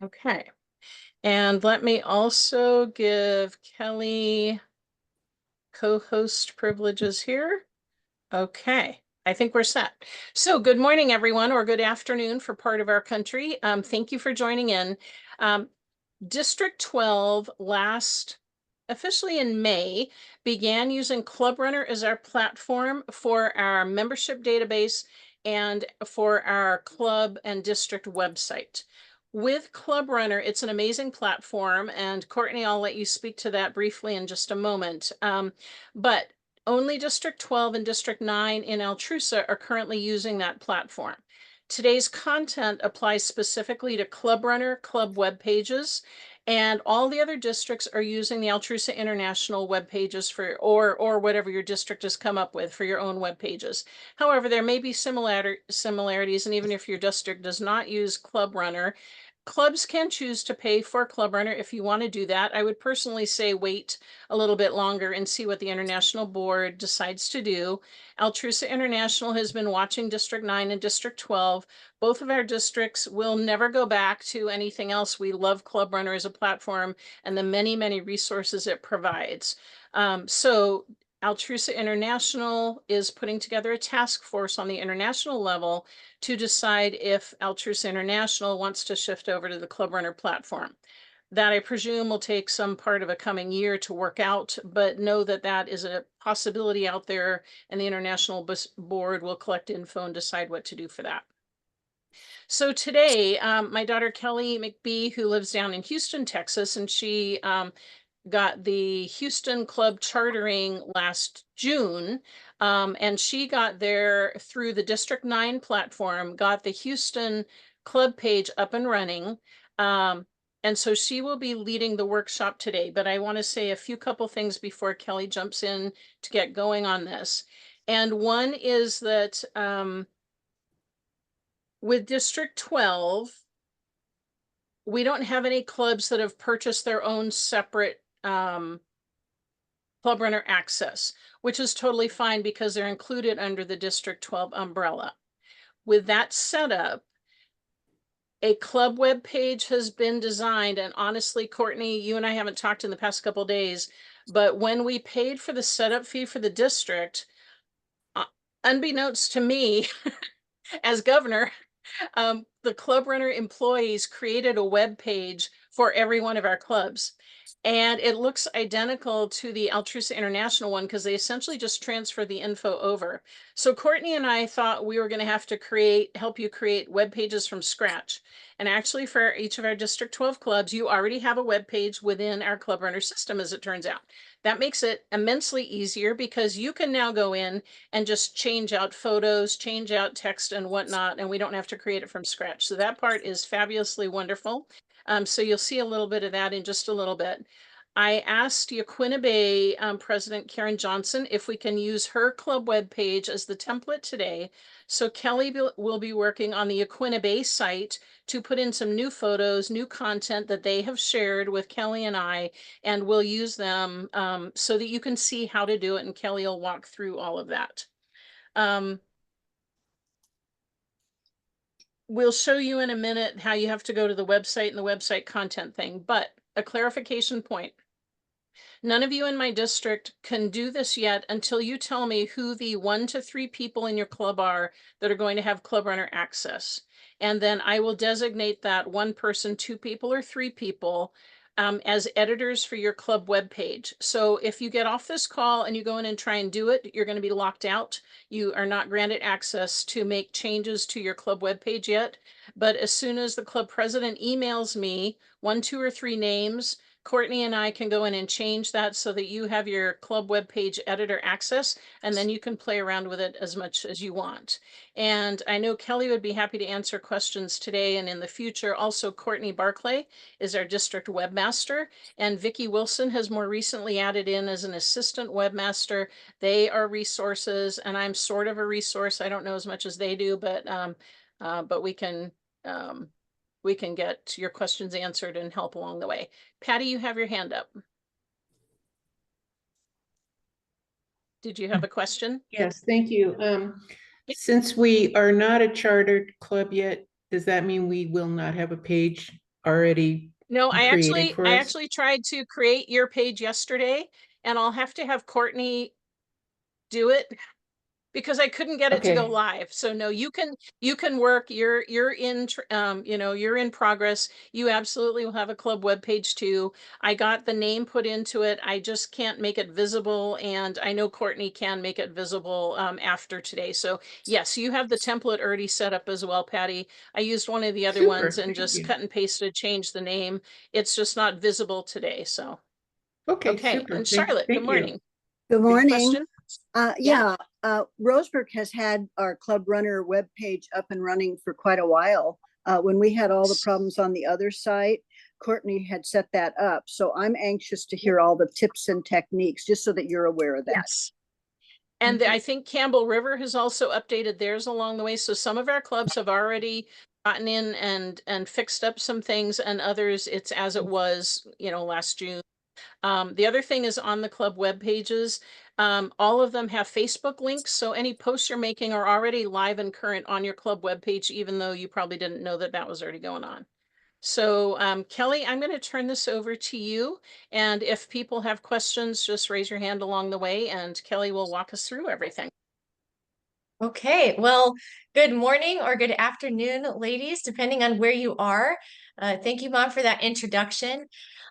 Okay. And let me also give Kelly co-host privileges here. Okay. I think we're set. So good morning, everyone, or good afternoon for part of our country. Thank you for joining in. District 12 officially in May, began using ClubRunner as our platform for our membership database and for our club and district website. With ClubRunner, it's an amazing platform, and Courtney, I'll let you speak to that briefly in just a moment. But only District 12 and District 9 in Altrusa are currently using that platform. Today's content applies specifically to ClubRunner, club web pages, and all the other districts are using the Altrusa International web pages for, or whatever your district has come up with for your own web pages. However, there may be similarities, and even if your district does not use ClubRunner, clubs can choose to pay for ClubRunner if you want to do that. I would personally say wait a little bit longer and see what the International Board decides to do. Altrusa International has been watching District 9 and District 12. Both of our districts will never go back to anything else. We love ClubRunner as a platform and the many, many resources it provides. So Altrusa International is putting together a task force on the international level to decide if Altrusa International wants to shift over to the ClubRunner platform. That I presume will take some part of a coming year to work out, but know that that is a possibility out there, and the International Board will collect info and decide what to do for that. So today, my daughter Kelly McBee, who lives down in Houston, Texas, and she got the Houston Club chartering last June, and she got there through the District 9 platform, got the Houston Club page up and running. And so she will be leading the workshop today, but I want to say a couple things before Kelly jumps in to get going on this. And one is that with District 12, we don't have any clubs that have purchased their own separate ClubRunner access, which is totally fine because they're included under the District 12 umbrella. With that setup, a club web page has been designed, and honestly, Courtney, you and I haven't talked in the past couple of days, but when we paid for the setup fee for the district, unbeknownst to me as governor, the ClubRunner employees created a web page for every one of our clubs. And it looks identical to the Altrusa International one because they essentially just transfer the info over. So Courtney and I thought we were going to have to help you create web pages from scratch. And actually for each of our District 12 clubs, you already have a web page within our ClubRunner system, as it turns out. That makes it immensely easier because you can now go in and just change out photos, change out text and whatnot, and we don't have to create it from scratch. So that part is fabulously wonderful. So you'll see a little bit of that in just a little bit. I asked Yaquina Bay President Karen Johnson if we can use her club web page as the template today. So Kelly will be working on the Yaquina Bay site to put in some new photos, new content that they have shared with Kelly and I, and we'll use them so that you can see how to do it, and Kelly will walk through all of that. We'll show you in a minute how you have to go to the website and the website content thing, but a clarification point. None of you in my district can do this yet until you tell me who the 1 to 3 people in your club are that are going to have ClubRunner access. And then I will designate that 1 person, 2 people, or 3 people as editors for your club webpage. So if you get off this call and you go in and try and do it, you're going to be locked out. You are not granted access to make changes to your club webpage yet. But as soon as the club president emails me 1, 2, or 3 names, Courtney and I can go in and change that so that you have your club webpage editor access, and then you can play around with it as much as you want. And I know Kelly would be happy to answer questions today and in the future. Also, Courtney Barclay is our district webmaster, and Vicki Wilson has more recently added in as an assistant webmaster. They are resources, and I'm sort of a resource. I don't know as much as they do, but we can get your questions answered and help along the way. Patty, you have your hand up. Did you have a question? Yes, thank you. Since we are not a chartered club yet, does that mean we will not have a page already No, created for I us? actually tried to create your page yesterday, and I'll have to have Courtney do it because I couldn't get it to go Okay, live. So no, you can work. You're in you know, you're in progress. You absolutely will have a club webpage too. I got the name put into it. I just can't make it visible, and I know Courtney can make it visible after today. So yes, you have the template already set up as well, Patty. I used one of the other ones super. and Thank just you. cut and pasted, changed the name. It's just not visible today. So Okay, okay, super. and Charlotte, good Thank you. morning. Good Good morning. question. Yeah. Yeah, Roseburg has had our ClubRunner webpage up and running for quite a while. When we had all the problems on the other site, Courtney had set that up. So I'm anxious to hear all the tips and techniques, just so that you're aware of that. Yes. And I think Campbell River has also updated theirs along the way. So some of our clubs have already gotten in and fixed up some things, and others it's as it was, you know, last June. The other thing is on the club web pages, all of them have Facebook links. So any posts you're making are already live and current on your club web page, even though you probably didn't know that that was already going on. So, Kelly, I'm going to turn this over to you. And if people have questions, just raise your hand along the way, and Kelly will walk us through everything. Okay, well, good morning or good afternoon, ladies, depending on where you are. Thank you, Mom, for that introduction.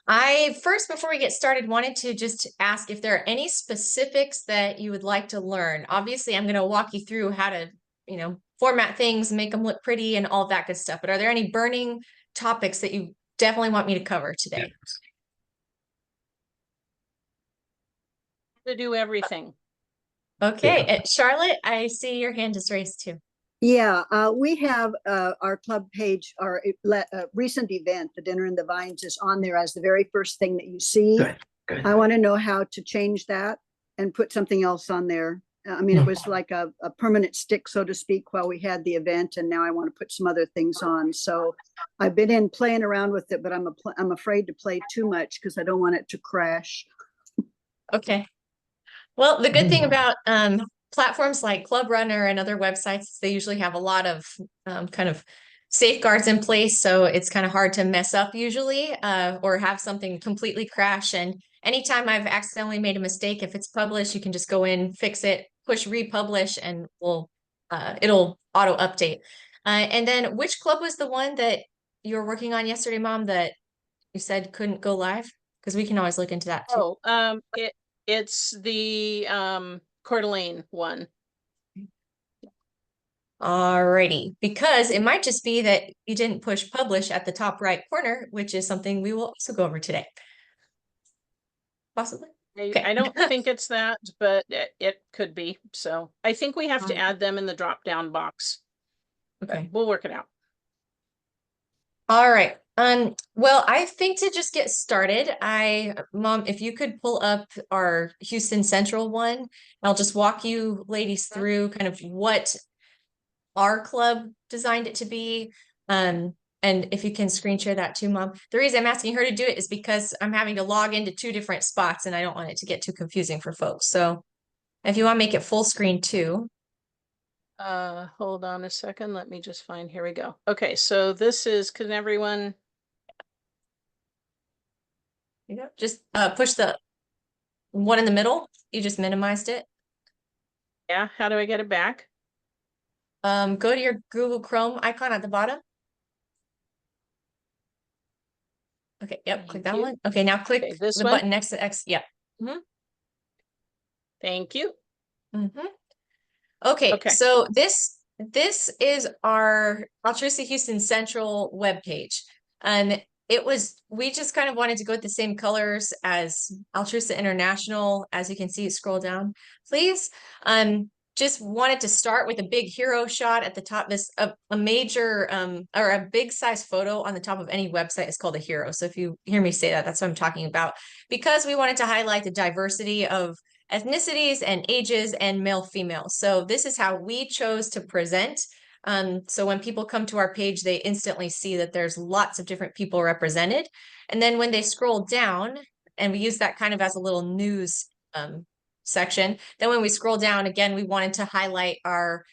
I first, before we get started, wanted to just ask if there are any specifics that you would like to learn. Obviously, I'm going to walk you through how to, format things, make them look pretty and all that good stuff. But are there any burning topics that you definitely want me to cover today? To do everything. Okay, Charlotte, I see your hand is raised too. Yeah, we have our club page, our recent event, the Dinner in the Vines, is on there as the very first thing that you see. Good, good. I want to know how to change that and put something else on there. I mean, it was like a permanent stick, so to speak, while we had the event, and now I want to put some other things on. So I've been in playing around with it, but I'm afraid to play too much because I don't want it to crash. Okay. Well, the good thing about platforms like ClubRunner and other websites, they usually have a lot of kind of safeguards in place. So it's kind of hard to mess up usually or have something completely crash. And anytime I've accidentally made a mistake, if it's published, you can just go in, fix it, push republish, and it'll auto update. And then which club was the one that you were working on yesterday, Mom, that you said couldn't go live? Because we can always look into that too. Oh, it's the Coeur d'Alene one. Alrighty, because it might just be that you didn't push publish at the top right corner, which is something we will also go over today. Possibly. Okay. I don't think it's that, but it could be. So I think we have to add them in the drop down box. Okay. We'll work it out. All right. Well, I think to just get started, Mom, if you could pull up our Houston Central one, I'll just walk you ladies through kind of what our club designed it to be. And if you can screen share that too, Mom. The reason I'm asking her to do it is because I'm having to log into two different spots and I don't want it to get too confusing for folks. So if you want to make it full screen too. Hold on a second. Let me just find, here we go. Okay, so this is, can everyone? Just push the one in the middle. You just minimized it. Yeah, how do I get it back? Go to your Google Chrome icon at the bottom. Okay, yep, click that one. Okay, now click this the one. button next to X. Yep. Thank you. Okay, so this is our Altrusa Houston Central webpage. And we just kind of wanted to go with the same colors as Altrusa International. As you can see, scroll down, please. Just wanted to start with a big hero shot at the top. A major or a big size photo on the top of any website is called a hero. So if you hear me say that, that's what I'm talking about. Because we wanted to highlight the diversity of ethnicities and ages and male female. So this is how we chose to present. So when people come to our page, they instantly see that there's lots of different people represented. And then when they scroll down, and we use that kind of as a little news section, then when we scroll down again, we wanted to highlight our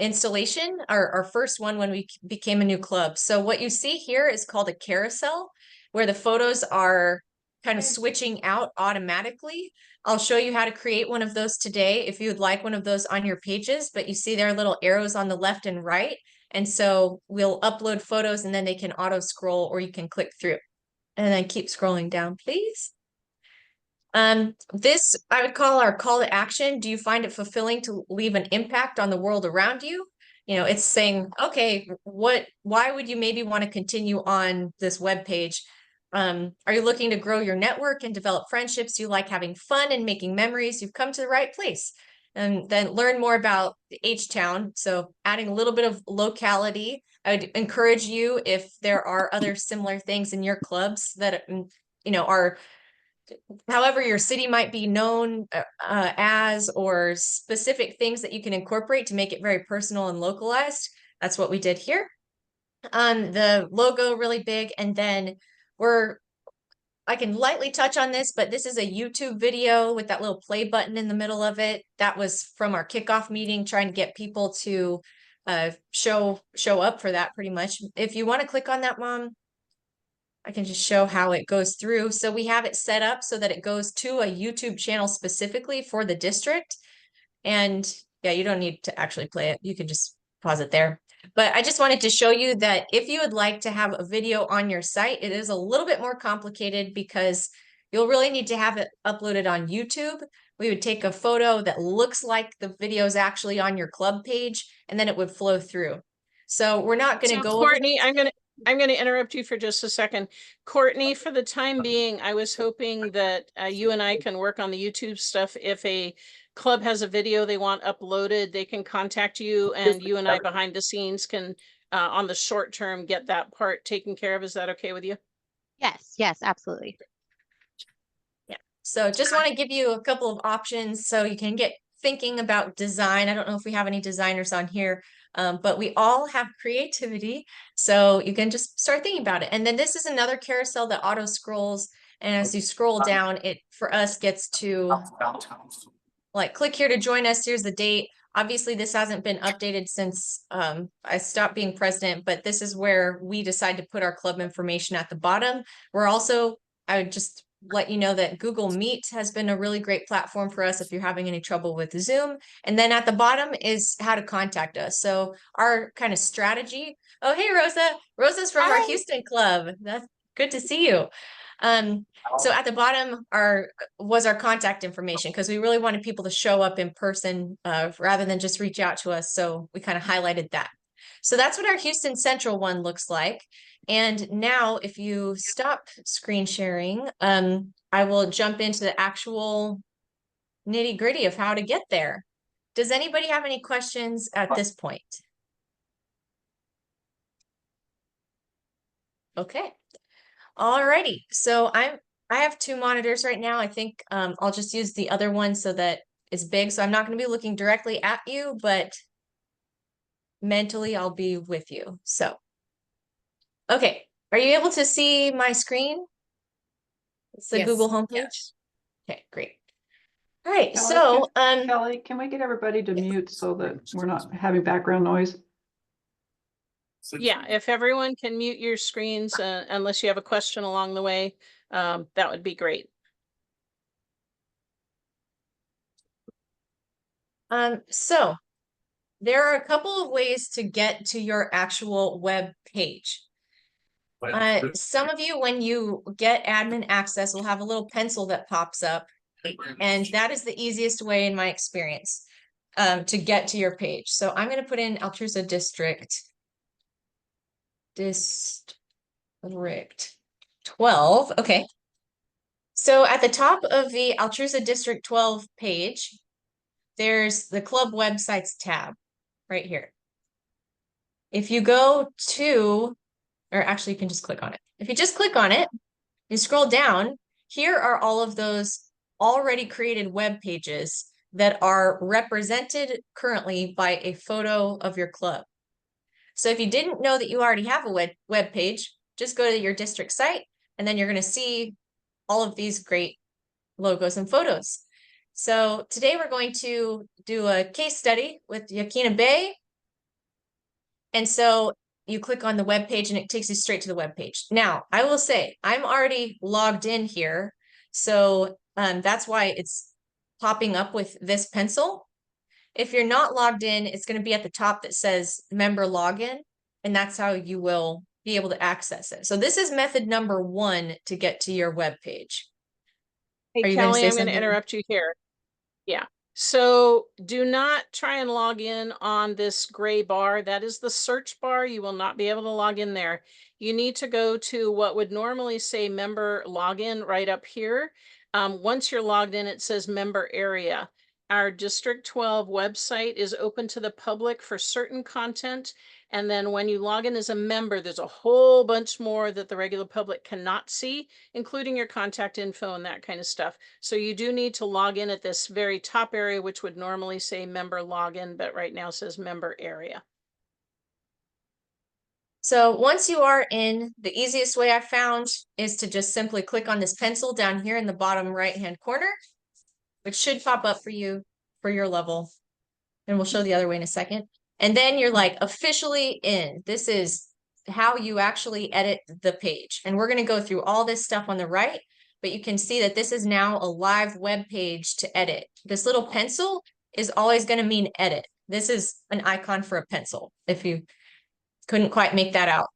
installation, our first one when we became a new club. So what you see here is called a carousel, where the photos are kind of switching out automatically. I'll show you how to create one of those today if you would like one of those on your pages, but you see there are little arrows on the left and right. And so we'll upload photos and then they can auto scroll, or you can click through and then keep scrolling down, please. This I would call our call to action. Do you find it fulfilling to leave an impact on the world around you? You know, it's saying, okay, why would you maybe want to continue on this web page? Are you looking to grow your network and develop friendships? You like having fun and making memories? You've come to the right place. And then learn more about H-Town. So adding a little bit of locality. I would encourage you, if there are other similar things in your clubs that, you know, are however your city might be known as, or specific things that you can incorporate to make it very personal and localized. That's what we did here. The logo really big, and then I can lightly touch on this, but this is a YouTube video with that little play button in the middle of it. That was from our kickoff meeting, trying to get people to show up for that pretty much. If you want to click on that, Mom, I can just show how it goes through. So we have it set up so that it goes to a YouTube channel specifically for the district. And yeah, you don't need to actually play it. You can just pause it there. But I just wanted to show you that if you would like to have a video on your site, it is a little bit more complicated because you'll really need to have it uploaded on YouTube. We would take a photo that looks like the video is actually on your club page, and then it would flow through. So we're not going to go Courtney, I'm going to interrupt you for just a second. Courtney, for the time being, I was hoping that you and I can work on the YouTube stuff. If a club has a video they want uploaded, they can contact you, and you and I behind the scenes can, on the short term, get that part taken care of. Is that okay with you? Yes, absolutely. Yeah. So just want to give you a couple of options so you can get thinking about design. I don't know if we have any designers on here, but we all have creativity. So you can just start thinking about it. And then this is another carousel that auto scrolls. And as you scroll down, it for us gets to like, click here to join us. Here's the date. Obviously, this hasn't been updated since I stopped being president, but this is where we decide to put our club information at the bottom. We're also, I would just let you know that Google Meet has been a really great platform for us if you're having any trouble with Zoom. And then at the bottom is how to contact us. So our kind of strategy. Oh, hey, Rosa. Rosa's from our Houston club. That's good to see you. So at the bottom was our contact information, because we really wanted people to show up in person rather than just reach out to us. So we kind of highlighted that. So that's what our Houston Central one looks like. And now if you stop screen sharing, I will jump into the actual nitty gritty of how to get there. Does anybody have any questions at this point? Okay. Alrighty. So I have two monitors right now. I think I'll just use the other one so that it's big. So I'm not going to be looking directly at you, but mentally I'll be with you. So, okay. Are you able to see my screen? It's the Google homepage. Yes. Okay, great. All right. Kelly, So, Kelly, can we get everybody to mute so that we're not having background noise? Yeah, if everyone can mute your screens, unless you have a question along the way, that would be great. So there are a couple of ways to get to your actual web page. Some of you, when you get admin access, will have a little pencil that pops up, and that is the easiest way in my experience to get to your page. So I'm going to put in Altrusa District 12. Okay. So at the top of the Altrusa District 12 page, there's the club websites tab right here. If you go to, or actually you can just click on it. If you just click on it, you scroll down, here are all of those already created web pages that are represented currently by a photo of your club. So if you didn't know that you already have a web page, just go to your district site, and then you're going to see all of these great logos and photos. So today we're going to do a case study with Yaquina Bay And so you click on the web page and it takes you straight to the web page. Now, I will say I'm already logged in here. So that's why it's popping up with this pencil. If you're not logged in, it's going to be at the top that says member login, and that's how you will be able to access it. So this is method number 1 to get to your web page. Hey, Are you gonna Kelly, say I'm going to something? interrupt you here. Yeah. So do not try and log in on this gray bar. That is the search bar. You will not be able to log in there. You need to go to what would normally say member login right up here. Once you're logged in, it says member area. Our District 12 website is open to the public for certain content. And then when you log in as a member, there's a whole bunch more that the regular public cannot see, including your contact info and that kind of stuff. So you do need to log in at this very top area, which would normally say member login, but right now says member area. So once you are in, the easiest way I found is to just simply click on this pencil down here in the bottom right-hand corner, which should pop up for you for your level. And we'll show the other way in a second. And then you're like officially in. This is how you actually edit the page. And we're going to go through all this stuff on the right, but you can see that this is now a live web page to edit. This little pencil is always going to mean edit. This is an icon for a pencil, if you couldn't quite make that out.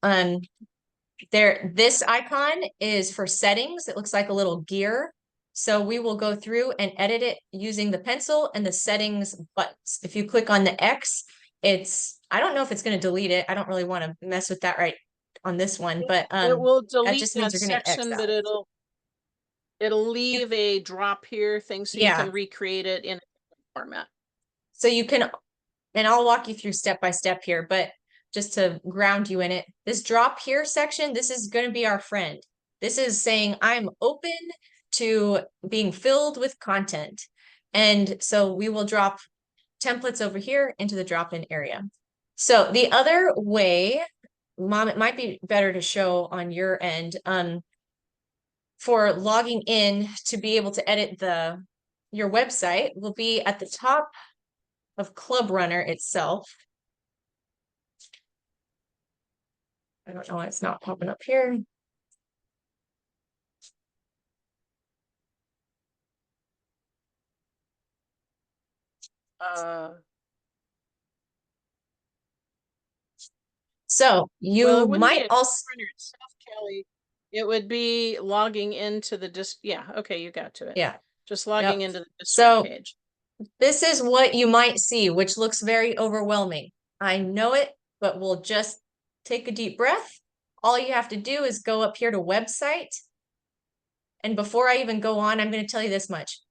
This icon is for settings. It looks like a little gear. So we will go through and edit it using the pencil and the settings buttons. If you click on the X, I don't know if it's going to delete it. I don't really want to mess with that right on this one, but It will that delete just that means you're going to X section, out. but it'll leave a drop here thing so you Yeah. can recreate it in a format. So you can, and I'll walk you through step by step here, but just to ground you in it, this drop here section, this is going to be our friend. This is saying I'm open to being filled with content. And so we will drop templates over here into the drop-in area. So the other way, Mom, it might be better to show on your end, for logging in to be able to edit your website will be at the top of ClubRunner itself. I don't know why it's not popping up here. So you Well, it wouldn't be might a also, printer itself, Kelly. It would be logging into the yeah, okay, you got to it. yeah. Just logging Yep. into the district So page. this is what you might see, which looks very overwhelming. I know it, but we'll just take a deep breath. All you have to do is go up here to website. And before I even go on, I'm going to tell you this much.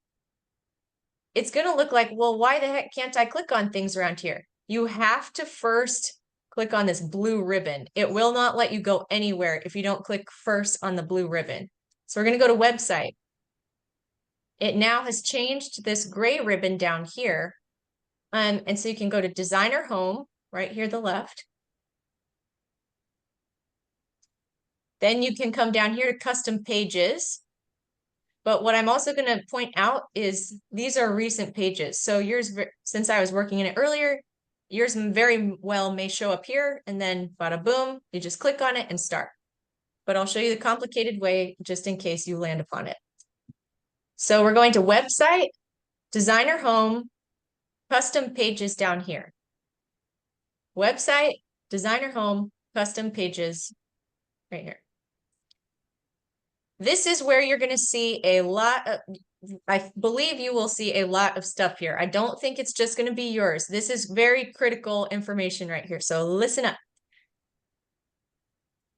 It's going to look like, well, why the heck can't I click on things around here? You have to first click on this blue ribbon. It will not let you go anywhere if you don't click first on the blue ribbon. So we're going to go to website. It now has changed to this gray ribbon down here. And so you can go to designer home right here to the left. Then you can come down here to custom pages. But what I'm also going to point out is these are recent pages. So yours, since I was working in it earlier, yours very well may show up here and then bada boom, you just click on it and start. But I'll show you the complicated way just in case you land upon it. So we're going to website, designer home, custom pages down here. Website, designer home, custom pages right here. This is where you're going to see a lot of, I believe you will see a lot of stuff here. I don't think it's just going to be yours. This is very critical information right here. So listen up.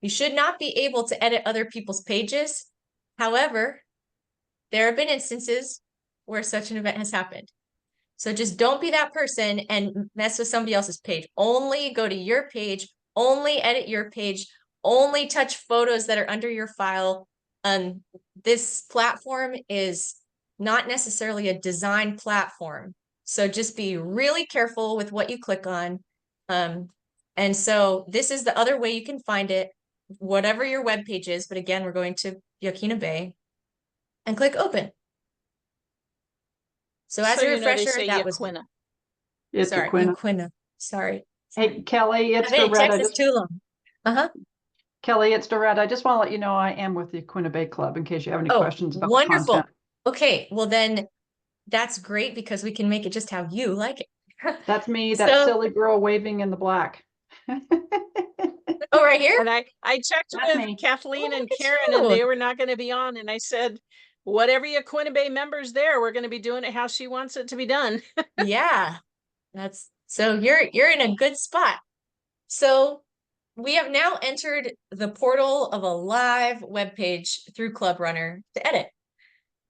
You should not be able to edit other people's pages. However, there have been instances where such an event has happened. So just don't be that person and mess with somebody else's page. Only go to your page, only edit your page, only touch photos that are under your file. This platform is not necessarily a design platform. So just be really careful with what you click on. And so this is the other way you can find it, whatever your web page is. But again, we're going to Yaquina Bay and click open. So as a refresher, They say that was Yaquina. It's sorry, Yaquina. Yaquina. Sorry. Hey, Kelly, it's I've been in Doretta. Texas too long. Uh-huh. Kelly, it's Doretta. I just want to let you know I am with the Quinna Bay Club in case you have any Oh, questions about the wonderful. content. Okay, well then that's great because we can make it just how you like it. That's me, that So, silly girl waving in the black. oh, right here? And I checked That's with me. Kathleen Oh, and look at Karen and you. they were not going to be on. And I said, whatever your Quinnipiac members there, we're going to be doing it how she wants it to be done. Yeah, that's so you're in a good spot. So we have now entered the portal of a live web page through ClubRunner to edit.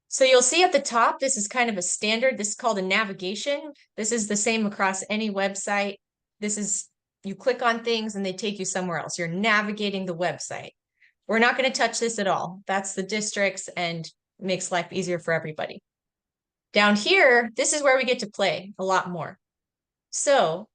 So you'll see at the top, this is kind of a standard. This is called a navigation. This is the same across any website. This is, you click on things and they take you somewhere else. You're navigating the website. We're not going to touch this at all. That's the districts and makes life easier for everybody. Down here, this is where we get to play a lot more. So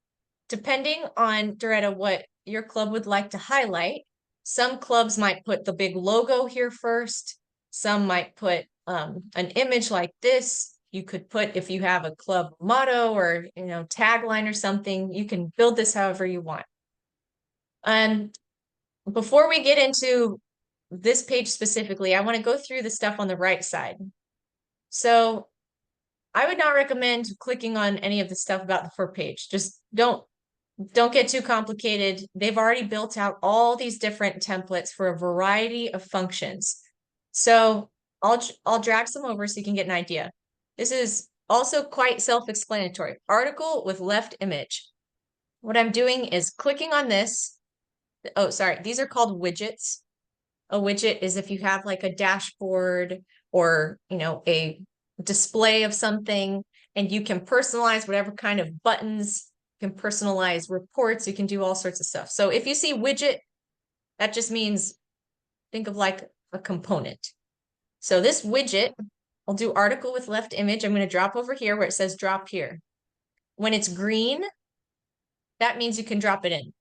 depending on, Doretta, what your club would like to highlight, some clubs might put the big logo here first. Some might put an image like this. You could put, if you have a club motto or, tagline or something, you can build this however you want. And before we get into this page specifically, I want to go through the stuff on the right side. So I would not recommend clicking on any of the stuff about the front page. Just don't get too complicated. They've already built out all these different templates for a variety of functions. So I'll drag some over so you can get an idea. This is also quite self-explanatory. Article with left image. What I'm doing is clicking on this. Oh, sorry. These are called widgets. A widget is if you have like a dashboard or, a display of something and you can personalize whatever kind of buttons, you can personalize reports, you can do all sorts of stuff. So if you see widget, that just means think of like a component. So this widget, I'll do article with left image. I'm going to drop over here where it says drop here. When it's green, that means you can drop it in.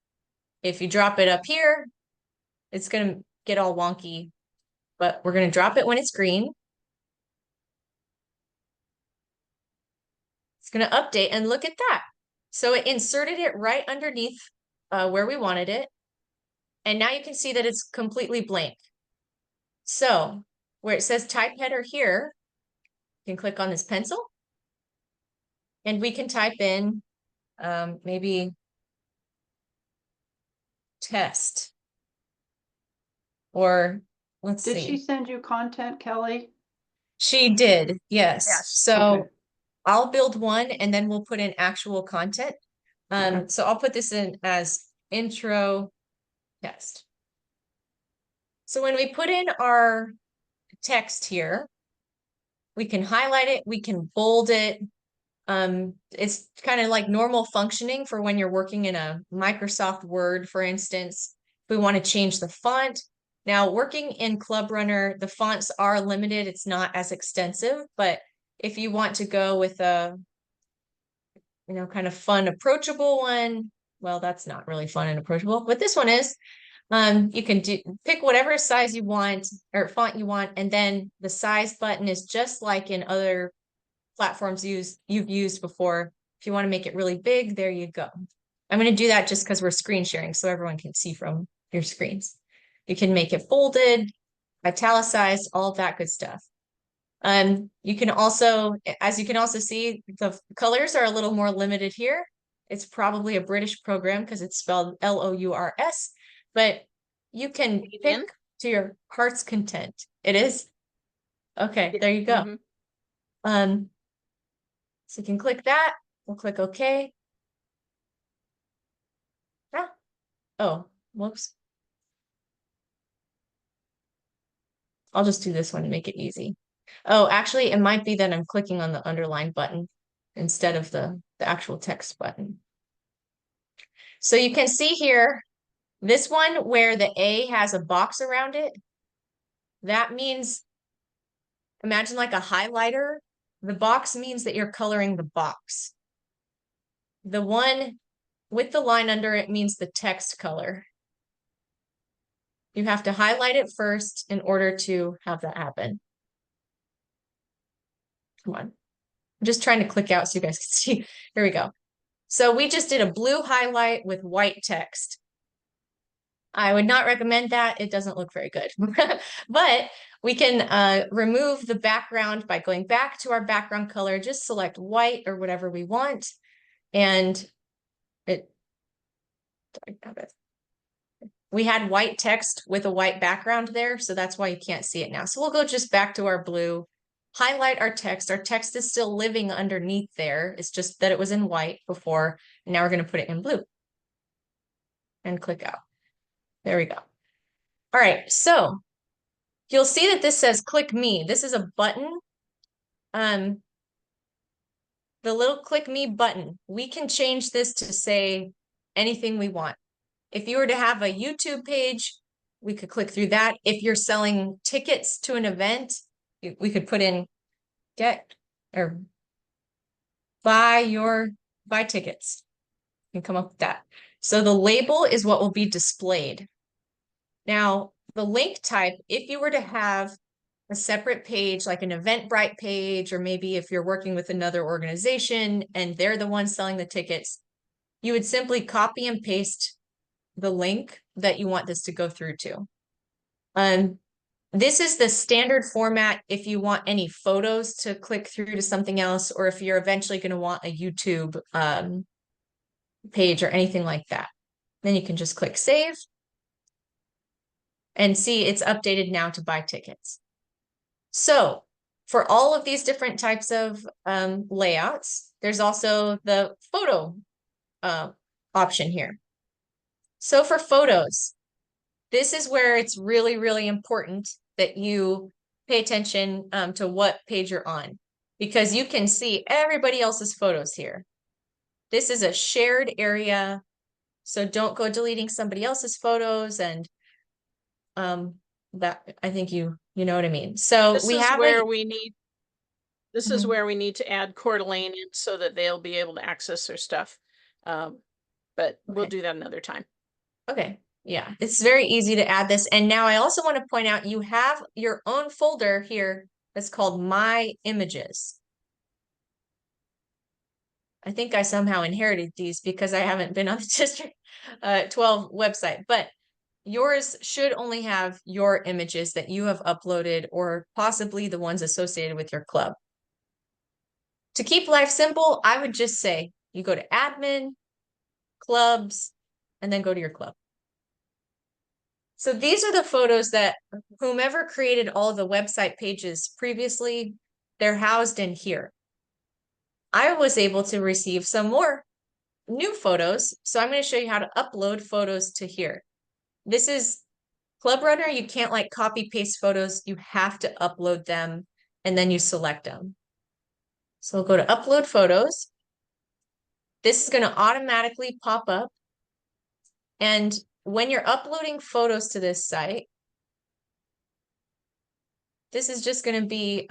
If you drop it up here, it's going to get all wonky, but we're going to drop it when it's green. It's going to update and look at that. So it inserted it right underneath where we wanted it. And now you can see that it's completely blank. So where it says type header here, you can click on this pencil and we can type in maybe test or let's Did see. she send you content, Kelly? She did, yes. Yes. So Okay. I'll build one and then we'll put in actual content. Okay. So I'll put this in as intro test. So when we put in our text here, we can highlight it, we can bold it. It's kind of like normal functioning for when you're working in a Microsoft Word, for instance. If we want to change the font. Now, working in ClubRunner, the fonts are limited. It's not as extensive, but if you want to go with a, kind of fun, approachable one, well, that's not really fun and approachable, but this one is. You can pick whatever size you want or font you want, and then the size button is just like in other platforms you've used before. If you want to make it really big, there you go. I'm going to do that just because we're screen sharing so everyone can see from your screens. You can make it bolded, italicized, all of that good stuff. You can also, as you can also see, the colors are a little more limited here. It's probably a British program because it's spelled L-O-U-R-S, but you can pick to your heart's content. It is? Okay, there you go. So you can click that. We'll click OK. Ah. Oh, whoops. I'll just do this one to make it easy. Oh, actually, it might be that I'm clicking on the underline button instead of the actual text button. So you can see here, this one where the A has a box around it, that means, imagine like a highlighter. The box means that you're coloring the box. The one with the line under it means the text color. You have to highlight it first in order to have that happen. Come on. I'm just trying to click out so you guys can see. Here we go. So we just did a blue highlight with white text. I would not recommend that. It doesn't look very good. But we can remove the background by going back to our background color, just select white or whatever we want. And we had white text with a white background there, so that's why you can't see it now. So we'll go just back to our blue, highlight our text. Our text is still living underneath there. It's just that it was in white before, and now we're going to put it in blue. And click out. There we go. All right, so you'll see that this says click me. This is a button. The little click me button, we can change this to say anything we want. If you were to have a YouTube page, we could click through that. If you're selling tickets to an event, we could put in get or buy tickets. You can come up with that. So the label is what will be displayed. Now, the link type, if you were to have a separate page, like an Eventbrite page, or maybe if you're working with another organization and they're the ones selling the tickets, you would simply copy and paste the link that you want this to go through to. This is the standard format if you want any photos to click through to something else, or if you're eventually going to want a YouTube page or anything like that. Then you can just click save and see it's updated now to buy tickets. So for all of these different types of layouts, there's also the photo option here. So for photos, this is where it's really, really important that you pay attention to what page you're on, because you can see everybody else's photos here. This is a shared area, so don't go deleting somebody else's photos, and that I think you know what I mean. So This we is have where we need, this is Mhm. where we need to add Coeur d'Alene in so that they'll be able to access their stuff. But we'll Okay. do that another time. Okay, yeah, it's very easy to add this. And now I also want to point out you have your own folder here that's called My Images. I think I somehow inherited these because I haven't been on the District 12 website, but yours should only have your images that you have uploaded, or possibly the ones associated with your club. To keep life simple, I would just say you go to admin, clubs, and then go to your club. So these are the photos that whomever created all the website pages previously, they're housed in here. I was able to receive some more new photos, so I'm going to show you how to upload photos to here. This is ClubRunner. You can't like copy paste photos. You have to upload them and then you select them. So we'll go to upload photos. This is going to automatically pop up. And when you're uploading photos to this site, this is just going to be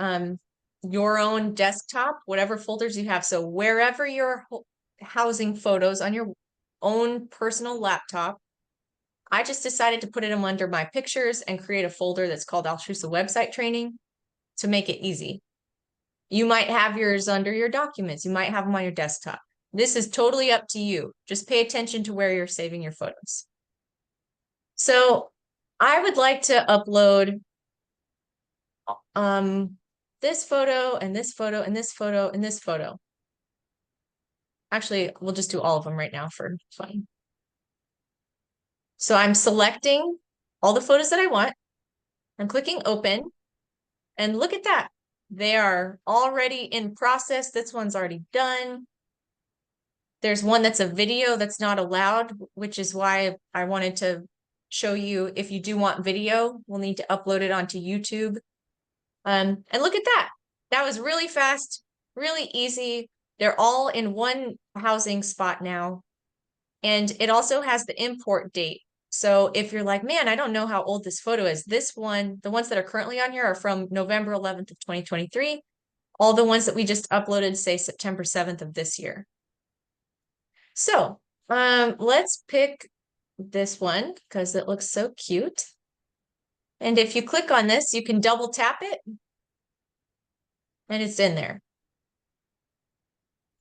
your own desktop, whatever folders you have. So wherever you're housing photos on your own personal laptop, I just decided to put them under my pictures and create a folder that's called Altrusa Website Training to make it easy. You might have yours under your documents. You might have them on your desktop. This is totally up to you. Just pay attention to where you're saving your photos. So I would like to upload this photo and this photo and this photo and this photo. Actually, we'll just do all of them right now for fun. So I'm selecting all the photos that I want. I'm clicking open, and look at that. They are already in process. This one's already done. There's one that's a video that's not allowed, which is why I wanted to show you if you do want video, we'll need to upload it onto YouTube. And look at that. That was really fast, really easy. They're all in one housing spot now. And it also has the import date. So if you're like, man, I don't know how old this photo is. This one, the ones that are currently on here are from November 11th of 2023. All the ones that we just uploaded say September 7th of this year. So let's pick this one because it looks so cute. And if you click on this, you can double tap it and it's in there.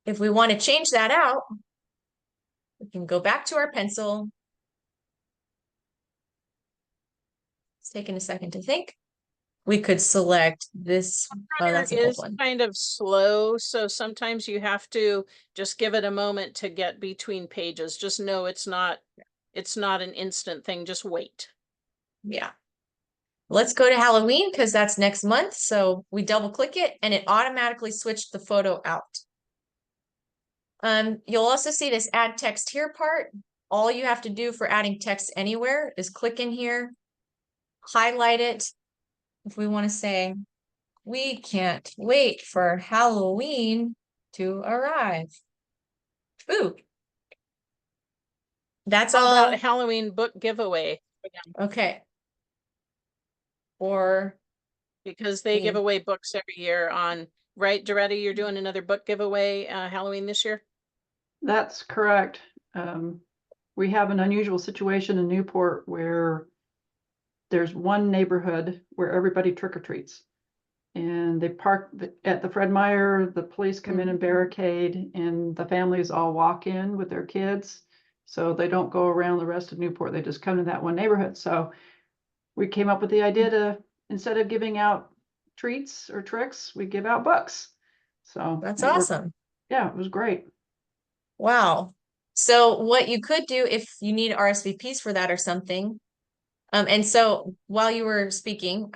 If we want to change that out, We can go back to our pencil. It's taking a second to think. We could select this. Oh, that's an old Is one. kind of slow, so sometimes you have to just give it a moment to get between pages. Just know it's not an instant thing. Just wait. Yeah. Let's go to Halloween because that's next month. So we double click it and it automatically switched the photo out. You'll also see this add text here part. All you have to do for adding text anywhere is click in here, highlight it. If we want to say, we can't wait for Halloween to arrive. Ooh. That's How all. about Halloween book giveaway? Okay. Or Because they give Mm. away books every year on, right, Doretta, you're doing another book giveaway Halloween this year? That's correct. We have an unusual situation in Newport where there's one neighborhood where everybody trick or treats. And they park at the Fred Meyer, the police come in and barricade, and the families all walk in with their kids. So they don't go around the rest of Newport, they just come to that one neighborhood. So we came up with the idea to, instead of giving out treats or tricks, we give out books. So that's it worked. awesome. Yeah, it was great. Wow. So what you could do if you need RSVPs for that or something. And so while you were speaking,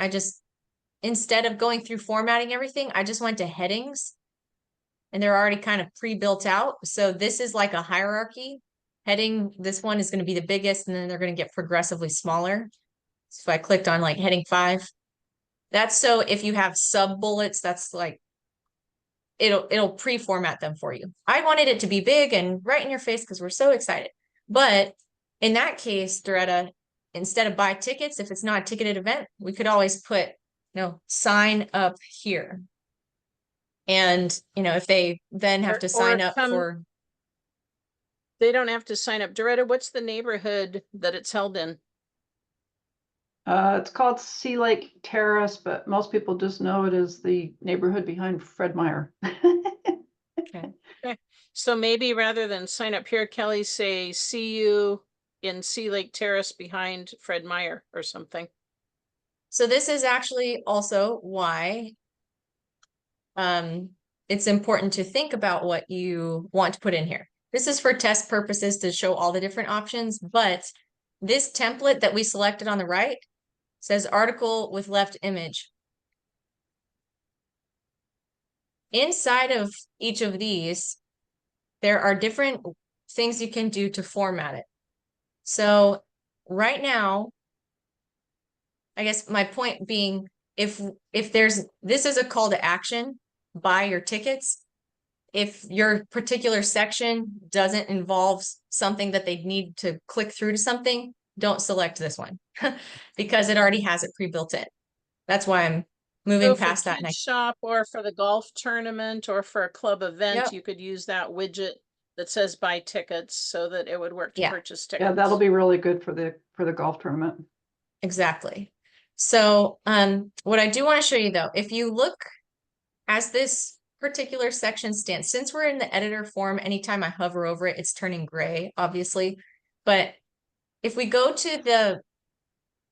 instead of going through formatting everything, I just went to headings and they're already kind of pre-built out. So this is like a hierarchy. Heading, this one is going to be the biggest, and then they're going to get progressively smaller. So if I clicked on like heading 5, that's so if you have sub bullets, that's like it'll pre-format them for you. I wanted it to be big and right in your face because we're so excited. But in that case, Doretta, instead of buy tickets, if it's not a ticketed event, we could always put, sign up here. And, if they then have to sign up for. They don't have to sign up. Doretta, what's the neighborhood that it's held in? It's called Sea Lake Terrace, but most people just know it as the neighborhood behind Fred Meyer. Okay. So maybe rather than sign up here, Kelly, say, see you in Sea Lake Terrace behind Fred Meyer or something. So this is actually also why it's important to think about what you want to put in here. This is for test purposes to show all the different options, but this template that we selected on the right says article with left image. Inside of each of these, there are different things you can do to format it. So right now, I guess my point being, if this is a call to action, buy your tickets. If your particular section doesn't involve something that they need to click through to something, don't select this one because it already has it pre-built in. That's why I'm moving past that. Kids shop or for the golf tournament or for a club event, Yep. you could use that widget that says buy tickets so that it would work to purchase tickets. Yeah, that'll be really good for the golf tournament. Exactly. So what I do want to show you though, if you look as this particular section stands, since we're in the editor form, anytime I hover over it, it's turning gray, obviously. But if we go to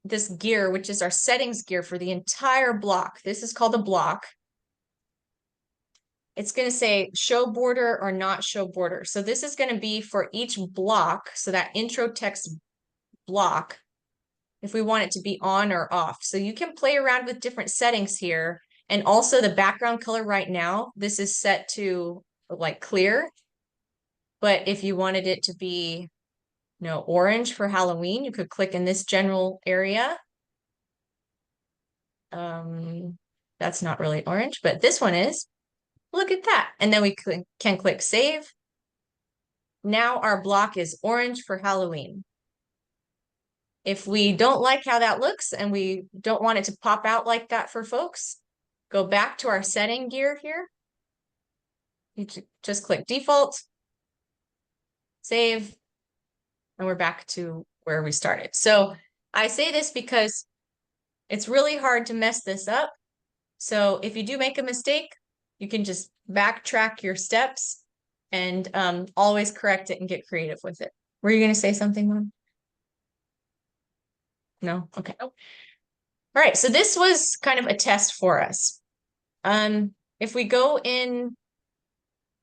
this gear, which is our settings gear for the entire block, this is called a block. It's going to say show border or not show border. So this is going to be for each block. So that intro text block, if we want it to be on or off. So you can play around with different settings here. And also the background color right now, this is set to like clear. But if you wanted it to be, orange for Halloween, you could click in this general area. That's not really orange, but this one is. Look at that. And then we can click save. Now our block is orange for Halloween. If we don't like how that looks and we don't want it to pop out like that for folks, go back to our setting gear here. You just click default, save, and we're back to where we started. So I say this because it's really hard to mess this up. So if you do make a mistake, you can just backtrack your steps and always correct it and get creative with it. Were you going to say something, Mom? No? Okay. All right, so this was kind of a test for us. If we go in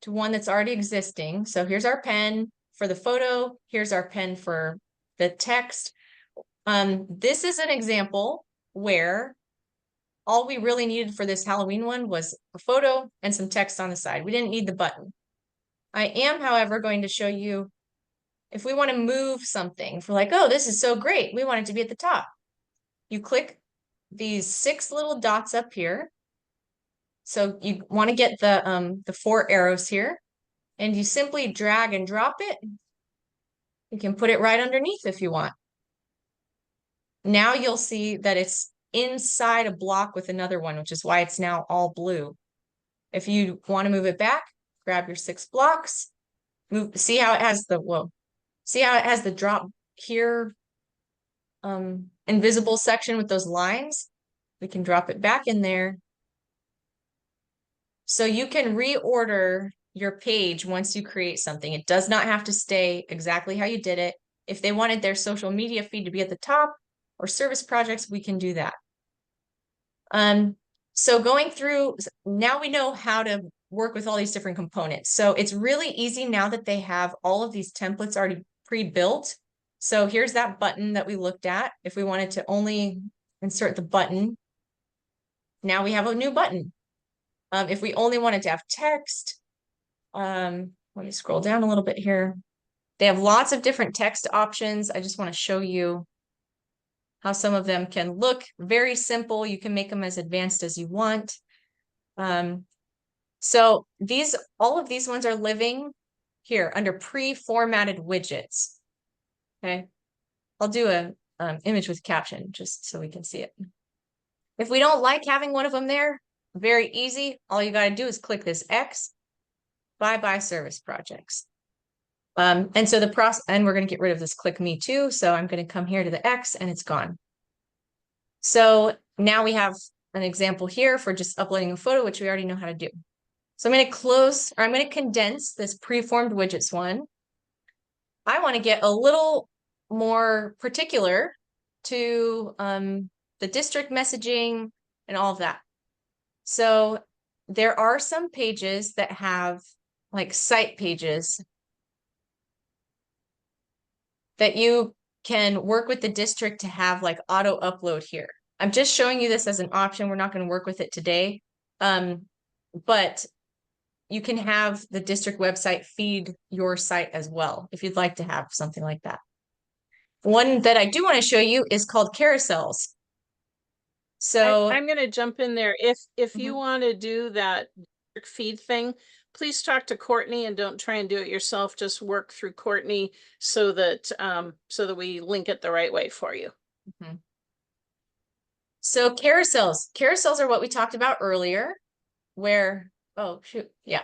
to one that's already existing, so here's our pen for the photo, here's our pen for the text. This is an example where all we really needed for this Halloween one was a photo and some text on the side. We didn't need the button. I am, however, going to show you if we want to move something, if we're like, oh, this is so great, we want it to be at the top. You click these 6 little dots up here. So you want to get the 4 arrows here, and you simply drag and drop it. You can put it right underneath if you want. Now you'll see that it's inside a block with another one, which is why it's now all blue. If you want to move it back, grab your 6 blocks, move, see how it has the drop here, invisible section with those lines. We can drop it back in there. So you can reorder your page once you create something. It does not have to stay exactly how you did it. If they wanted their social media feed to be at the top or service projects, we can do that. So going through, now we know how to work with all these different components. So it's really easy now that they have all of these templates already pre-built. So here's that button that we looked at. If we wanted to only insert the button, now we have a new button. If we only wanted to have text, let me scroll down a little bit here. They have lots of different text options. I just want to show you how some of them can look very simple. You can make them as advanced as you want. So all of these ones are living here under pre-formatted widgets. Okay, I'll do a image with caption just so we can see it. If we don't like having one of them there, very easy. All you got to do is click this X, bye-bye service projects. And so and we're going to get rid of this click me too. So I'm going to come here to the X and it's gone. So now we have an example here for just uploading a photo, which we already know how to do. So I'm going to condense this preformed widgets one. I want to get a little more particular to the district messaging and all of that. So there are some pages that have like site pages that you can work with the district to have like auto upload here. I'm just showing you this as an option. We're not going to work with it today. But you can have the district website feed your site as well, if you'd like to have something like that. One that I do want to show you is called carousels. So I'm going to jump in there. If you want to do that feed thing, please talk to Courtney and don't try and do it yourself. Just work through Courtney so that we link it the right way for you. So carousels are what we talked about earlier, where, oh shoot, yeah.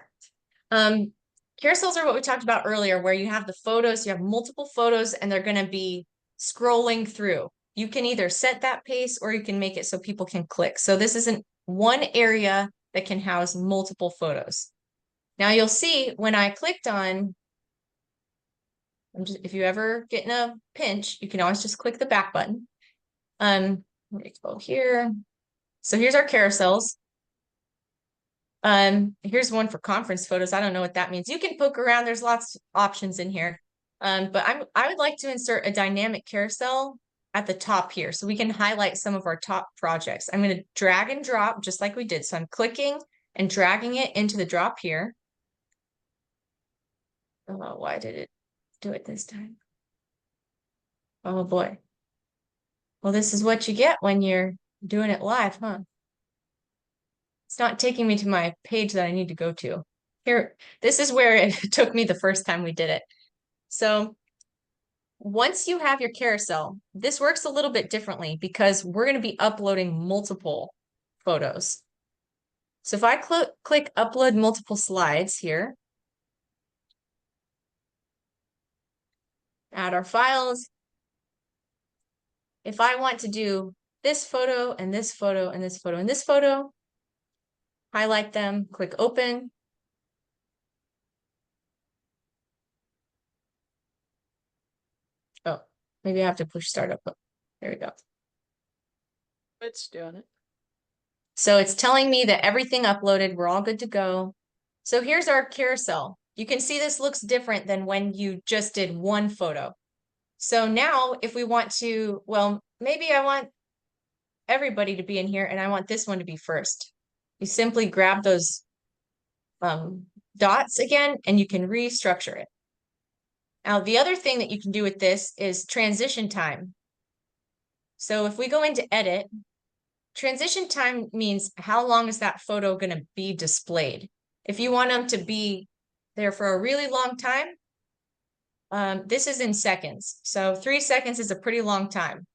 Carousels are what we talked about earlier, where you have the photos, you have multiple photos, and they're going to be scrolling through. You can either set that pace or you can make it so people can click. So this isn't one area that can house multiple photos. Now you'll see when I clicked on, if you ever get in a pinch, you can always just click the back button. Let me go here. So here's our carousels. Here's one for conference photos. I don't know what that means. You can poke around. There's lots of options in here. But I would like to insert a dynamic carousel at the top here so we can highlight some of our top projects. I'm going to drag and drop just like we did. So I'm clicking and dragging it into the drop here. Oh, why did it do it this time? Oh boy. Well, this is what you get when you're doing it live, huh? It's not taking me to my page that I need to go to. Here, this is where it took me the first time we did it. So once you have your carousel, this works a little bit differently because we're going to be uploading multiple photos. So if I click upload multiple slides here, add our files. If I want to do this photo and this photo and this photo and this photo, highlight them, click open. Maybe I have to push startup. There we go. It's doing it. So it's telling me that everything uploaded, we're all good to go. So here's our carousel. You can see this looks different than when you just did one photo. So now if we want to, well, maybe I want everybody to be in here and I want this one to be first. You simply grab those dots again and you can restructure it. Now, the other thing that you can do with this is transition time. So if we go into edit, transition time means how long is that photo going to be displayed. If you want them to be there for a really long time, this is in seconds. So 3 seconds is a pretty long time.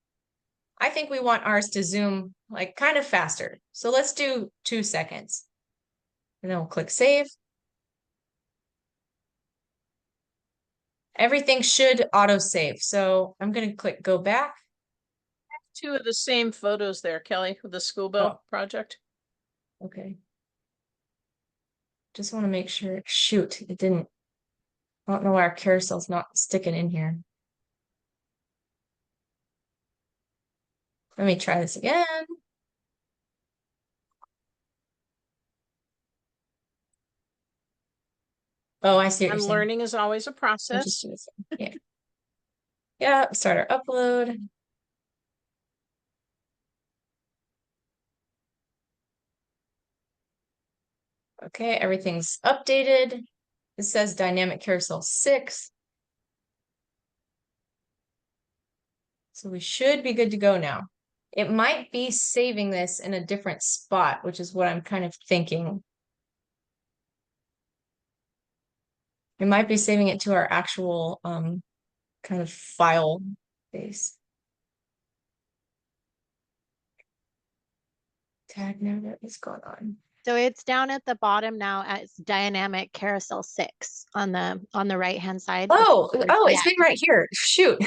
I think we want ours to zoom like kind of faster. So let's do 2 seconds. And then we'll click save. Everything should auto save. So I'm going to click go back. 2 of the same photos there, Kelly, with the school bell project. Okay. Just want to make sure. Shoot, it didn't. I don't know why our carousel's not sticking in here. Let me try this again. Oh, I see what And you're saying. learning is always a I'll process. just do this. Yeah. Yeah, start our upload. Okay, everything's updated. It says dynamic carousel 6. So we should be good to go now. It might be saving this in a different spot, which is what I'm kind of thinking. It might be saving it to our actual kind of file base. Tag now, what is going on? So it's down at the bottom now as dynamic carousel 6 on the right hand side. Oh, Yeah. it's been right here. Shoot.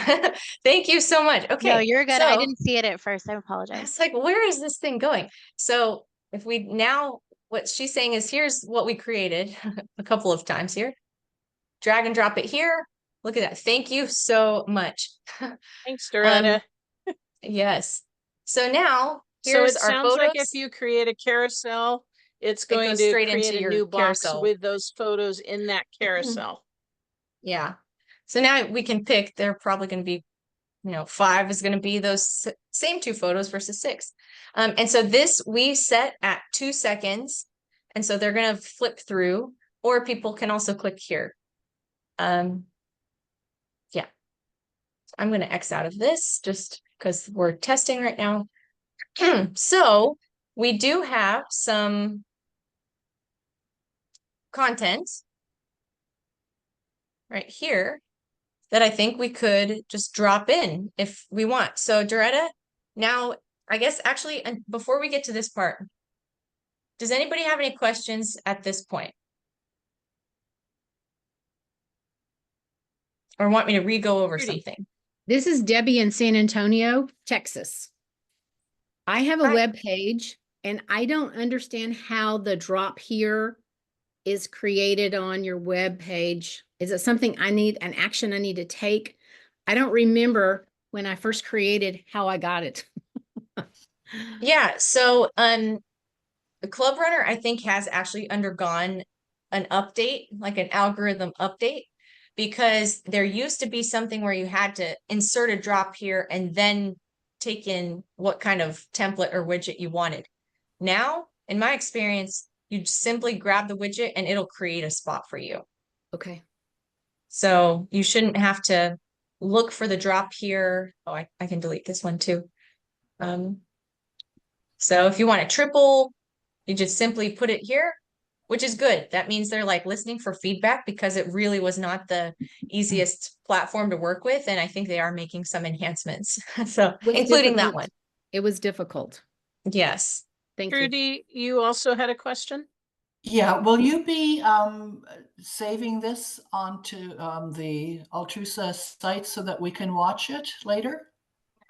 Thank you so much. Okay. No, you're good. I So didn't see it at first. I I apologize. was like, where is this thing going? So if we now, what she's saying is here's what we created a couple of times here. Drag and drop it here. Look at that. Thank you so much. Thanks, Doretta. Yes. So now So here's it our sounds like if photos. you create a carousel, it's going goes to straight create into a your new box carousel. with those photos in that carousel. Yeah. So now we can pick, they're probably going to be, 5 is going to be those same 2 photos versus 6. And so this we set at 2 seconds. And so they're going to flip through, or people can also click here. Yeah. I'm going to X out of this just because we're testing right now. So we do have some content right here that I think we could just drop in if we want. So Doretta, now I guess actually, and before we get to this part, does anybody have any questions at this point? Or want me to re-go over Judy. something? This is Debbie in San Antonio, Texas. I have a Hi. web page and I don't understand how the drop here is created on your web page. Is it something an action I need to take? I don't remember when I first created how I got it. Yeah, so the ClubRunner, I think, has actually undergone an update, like an algorithm update, because there used to be something where you had to insert a drop here and then take in what kind of template or widget you wanted. Now, in my experience, you simply grab the widget and it'll create a spot for you. Okay. So you shouldn't have to look for the drop here. Oh, I can delete this one too. So if you want a triple, you just simply put it here, which is good. That means they're like listening for feedback because it really was not the easiest platform to work with. And I think they are making some enhancements. So Was including that difficult. one. It was difficult. Yes. Thank you. Trudy, you also had a question? Yeah, will you be saving this onto the Altrusa site so that we can watch it later?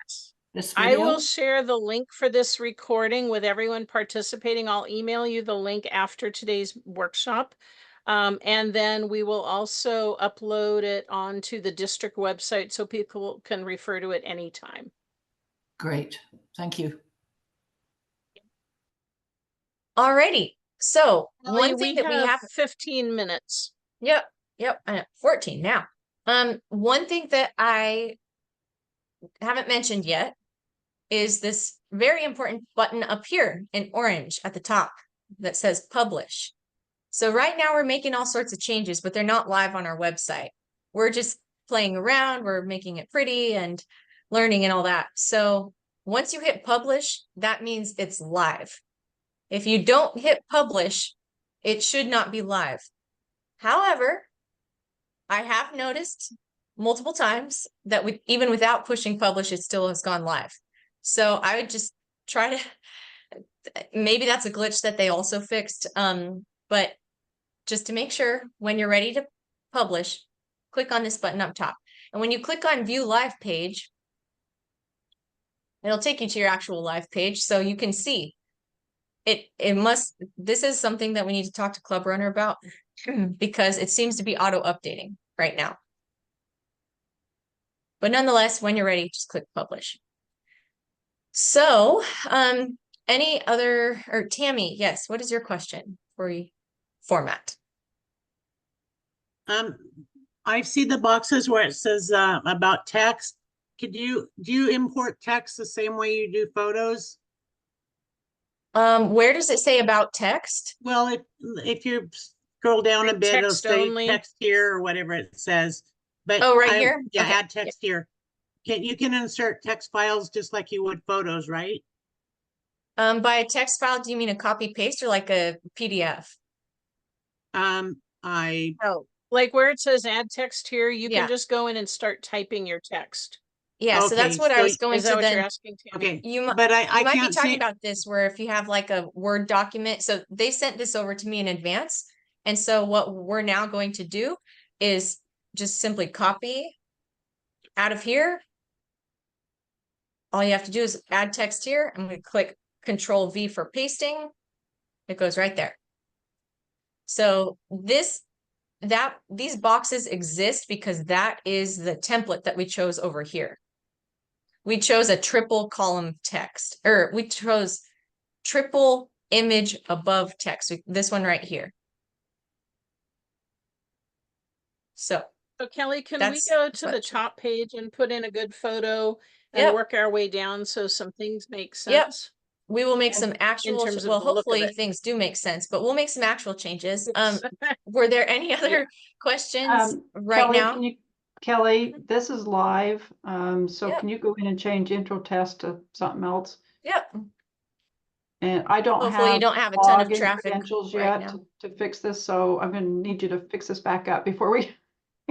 Yes. This I video? will share the link for this recording with everyone participating. I'll email you the link after today's workshop. And then we will also upload it onto the district website so people can refer to it anytime. Great. Thank you. Alrighty. So Ellie, one thing we that we have have, 15 minutes. yep, I know, 14 now. One thing that I haven't mentioned yet is this very important button up here in orange at the top that says publish. So right now we're making all sorts of changes, but they're not live on our website. We're just playing around, we're making it pretty and learning and all that. So once you hit publish, that means it's live. If you don't hit publish, it should not be live. However, I have noticed multiple times that even without pushing publish, it still has gone live. So I would just try to, maybe that's a glitch that they also fixed. But just to make sure, when you're ready to publish, click on this button up top. And when you click on view live page, it'll take you to your actual live page so you can see this is something that we need to talk to ClubRunner about because it seems to be auto updating right now. But nonetheless, when you're ready, just click publish. So, any other, or Tammy, yes, what is your question for format? I see the boxes where it says about text. Do you import text the same way you do photos? Where does it say about text? Well, if you scroll down a bit, it'll Text say only. text here or whatever it says. But Oh, right here? Yeah, Okay. add text here. You can insert text files just like you would photos, right? By a text file, do you mean a copy paste or like a PDF? Oh, like where it says add text here, you Yeah. can just go in and start typing your text. Yeah, so that's Okay, what I so was going Is that to what then. you're asking, Tammy? Okay, You but I might be can't talking see. about this where if you have like a Word document, so they sent this over to me in advance. And so what we're now going to do is just simply copy out of here. All you have to do is add text here. I'm going to click Control V for pasting. It goes right there. So these boxes exist because that is the template that we chose over here. We chose a triple column text, or we chose triple image above text. This one right here. So Kelly, can we that's go to the what- top page and put in a good photo and Yep. work our way down so some things make Yep. sense? We will make And some actual, terms of well, the look of hopefully it. things do make sense, but we'll make some actual changes. Were there any other questions right Kelly, now? Kelly, this is live. So Yep. can you go in and change intro test to something else? Yep. And I don't Hopefully you have don't have a ton of login traffic credentials right yet now. to fix this, so I'm gonna need you to fix this back up before we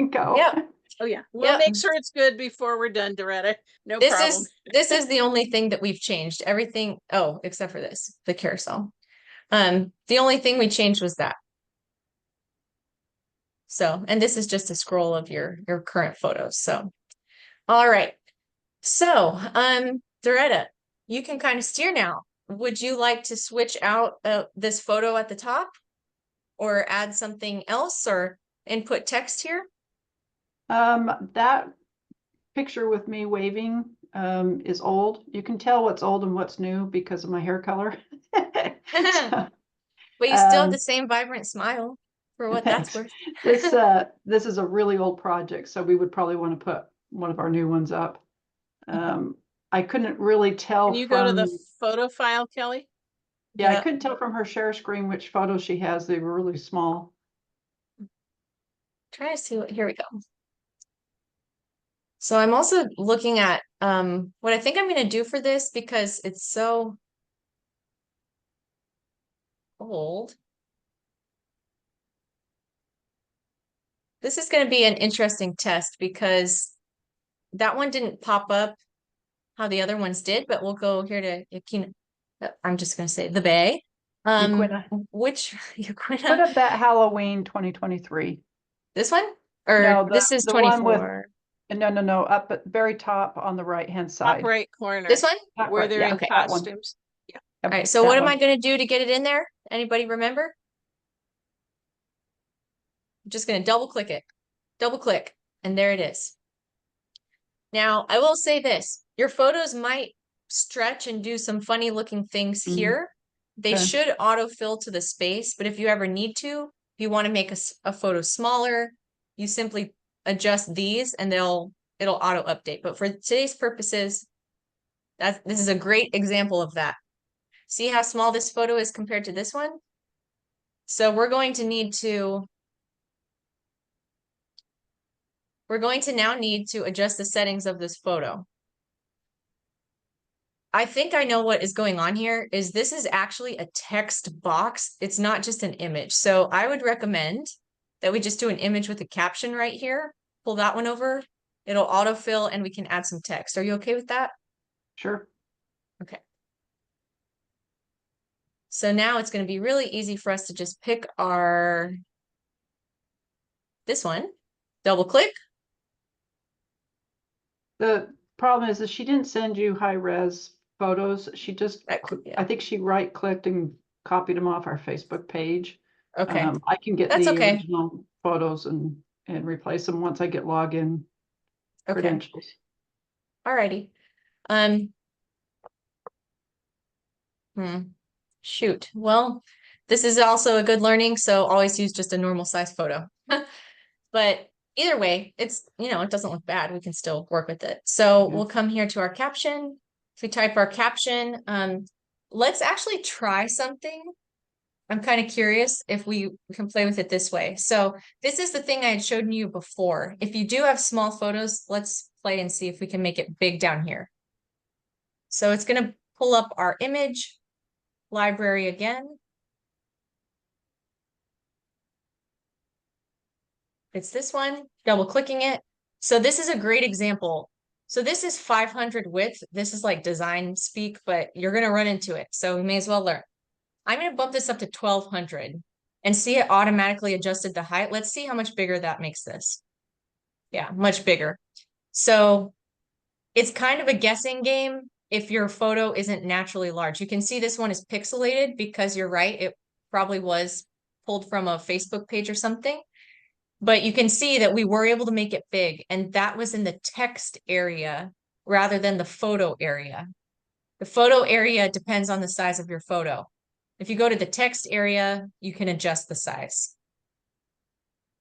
go. Yep. Oh yeah, we'll Yep. make sure it's good before we're done, Doretta. No problem. This is the only thing that we've changed. Everything, oh, except for this, the carousel. The only thing we changed was that. So, and this is just a scroll of your current photos. So, all right. So, Doretta, you can kind of steer now. Would you like to switch out this photo at the top or add something else or input text here? That picture with me waving is old. You can tell what's old and what's new because of my hair color. So, But you still have the same vibrant smile for what that's thanks. worth. This is a really old project, so we would probably want to put one of our new ones up. I couldn't really tell Can you go to the from, photo file, Kelly? I couldn't tell from her share screen which photos she has. They were really small. Try to see what, here we go. So I'm also looking at what I think I'm going to do for this because it's so old. This is going to be an interesting test because that one didn't pop up how the other ones did, but we'll go here to Yakina. I'm just going to say the Bay. Yaquina. Which Put Yaquina? up that Halloween 2023. This one? Or No, this is the one with 24. No, up at the very top on the right-hand Top side. right corner. This one? Top Where right, they're yeah, in okay. that one. costumes. All right. So what am I going to do to get it in there? Anybody remember? just going to double click, and there it is. Now, I will say this, your photos might stretch and do some funny looking things here. They Okay. should autofill to the space, but if you ever need to, if you want to make a photo smaller, you simply adjust these and it'll auto update. But for today's purposes, this is a great example of that. See how small this photo is compared to this one? So we're going to now need to adjust the settings of this photo. I think I know what is going on here is this is actually a text box. It's not just an image. So I would recommend that we just do an image with a caption right here. Pull that one over. It'll autofill and we can add some text. Are you okay with that? Sure. Okay. So now it's going to be really easy for us to just pick this one, double click. The problem is that she didn't send you high res photos. She just, Yeah. I think she right clicked and copied them off our Facebook page. Okay. I can get That's the okay. original photos and replace them once I get login credentials. Alrighty. Shoot. Well, this is also a good learning, so always use just a normal size photo. But either way, it's, it doesn't look bad. We can still work with it. So we'll come here to our caption. If we type our caption, let's actually try something. I'm kind of curious if we can play with it this way. So this is the thing I had showed you before. If you do have small photos, let's play and see if we can make it big down here. So it's going to pull up our image library again. It's this one, double clicking it. So this is a great example. So this is 500 width. This is like design speak, but you're going to run into it. So we may as well learn. I'm going to bump this up to 1200 and see it automatically adjusted the height. Let's see how much bigger that makes this. Yeah, much bigger. So it's kind of a guessing game if your photo isn't naturally large. You can see this one is pixelated because you're right. It probably was pulled from a Facebook page or something. But you can see that we were able to make it big, and that was in the text area rather than the photo area. The photo area depends on the size of your photo. If you go to the text area, you can adjust the size.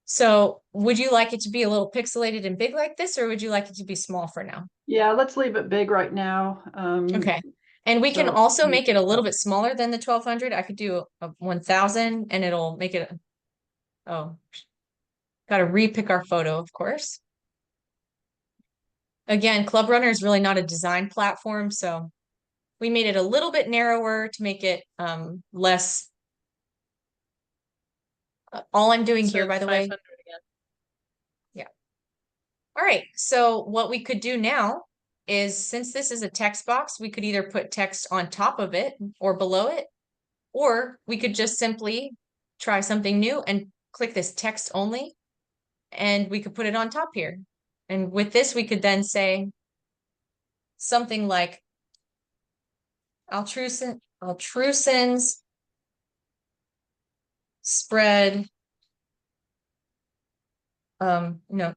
So would you like it to be a little pixelated and big like this, or would you like it to be small for now? Yeah, let's leave it big right now. Okay. And we can so also make it a little bit smaller than the 1200. I could do a 1000 and it'll make it, got to repick our photo, of course. Again, ClubRunner is really not a design platform, so we made it a little bit narrower to make it less. All I'm doing here, by the way. Yeah. All right. So what we could do now is, since this is a text box, we could either put text on top of it or below it, or we could just simply try something new and click this text only, and we could put it on top here. And with this, we could then say something like Altrusans spread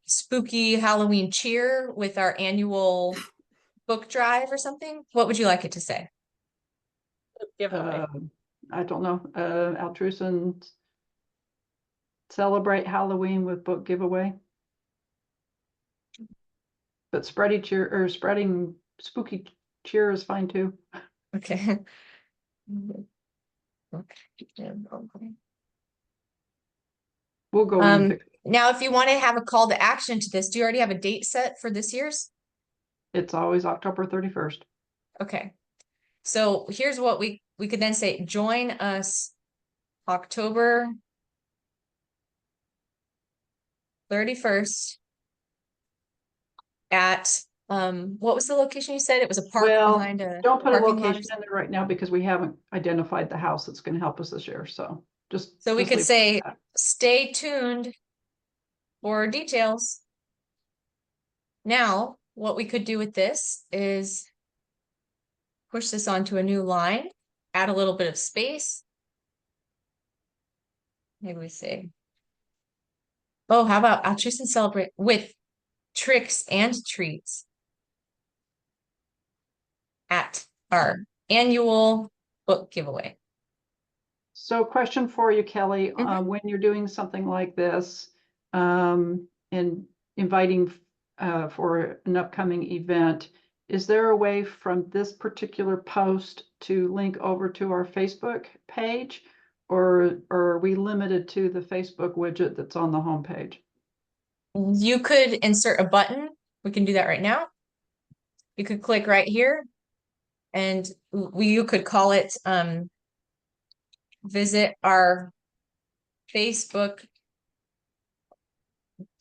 spooky Halloween cheer with our annual book drive or something. What would you like it to say? Giveaway. I don't know. Altrusans celebrate Halloween with book giveaway. But spreading spooky cheer is fine too. Okay. We'll go in and fix it. Now, if you want to have a call to action to this, do you already have a date set for this year's? It's always October 31st. Okay. So here's what we could then say: join us October 31st at what was the location you said? It was a park behind a don't put a parking lot. location in there right now because we haven't identified the house that's going to help us this year. So we just could leave say, it like that. stay tuned for details. Now, what we could do with this is push this onto a new line, add a little bit of space. Maybe we say Oh, how about Altrusa celebrate with tricks and treats at our annual book giveaway. So question for you, Kelly, Mhm. when you're doing something like this, and inviting for an upcoming event, is there a way from this particular post to link over to our Facebook page? Or are we limited to the Facebook widget that's on the homepage? You could insert a button. We can do that right now. You could click right here and you could call it visit our Facebook.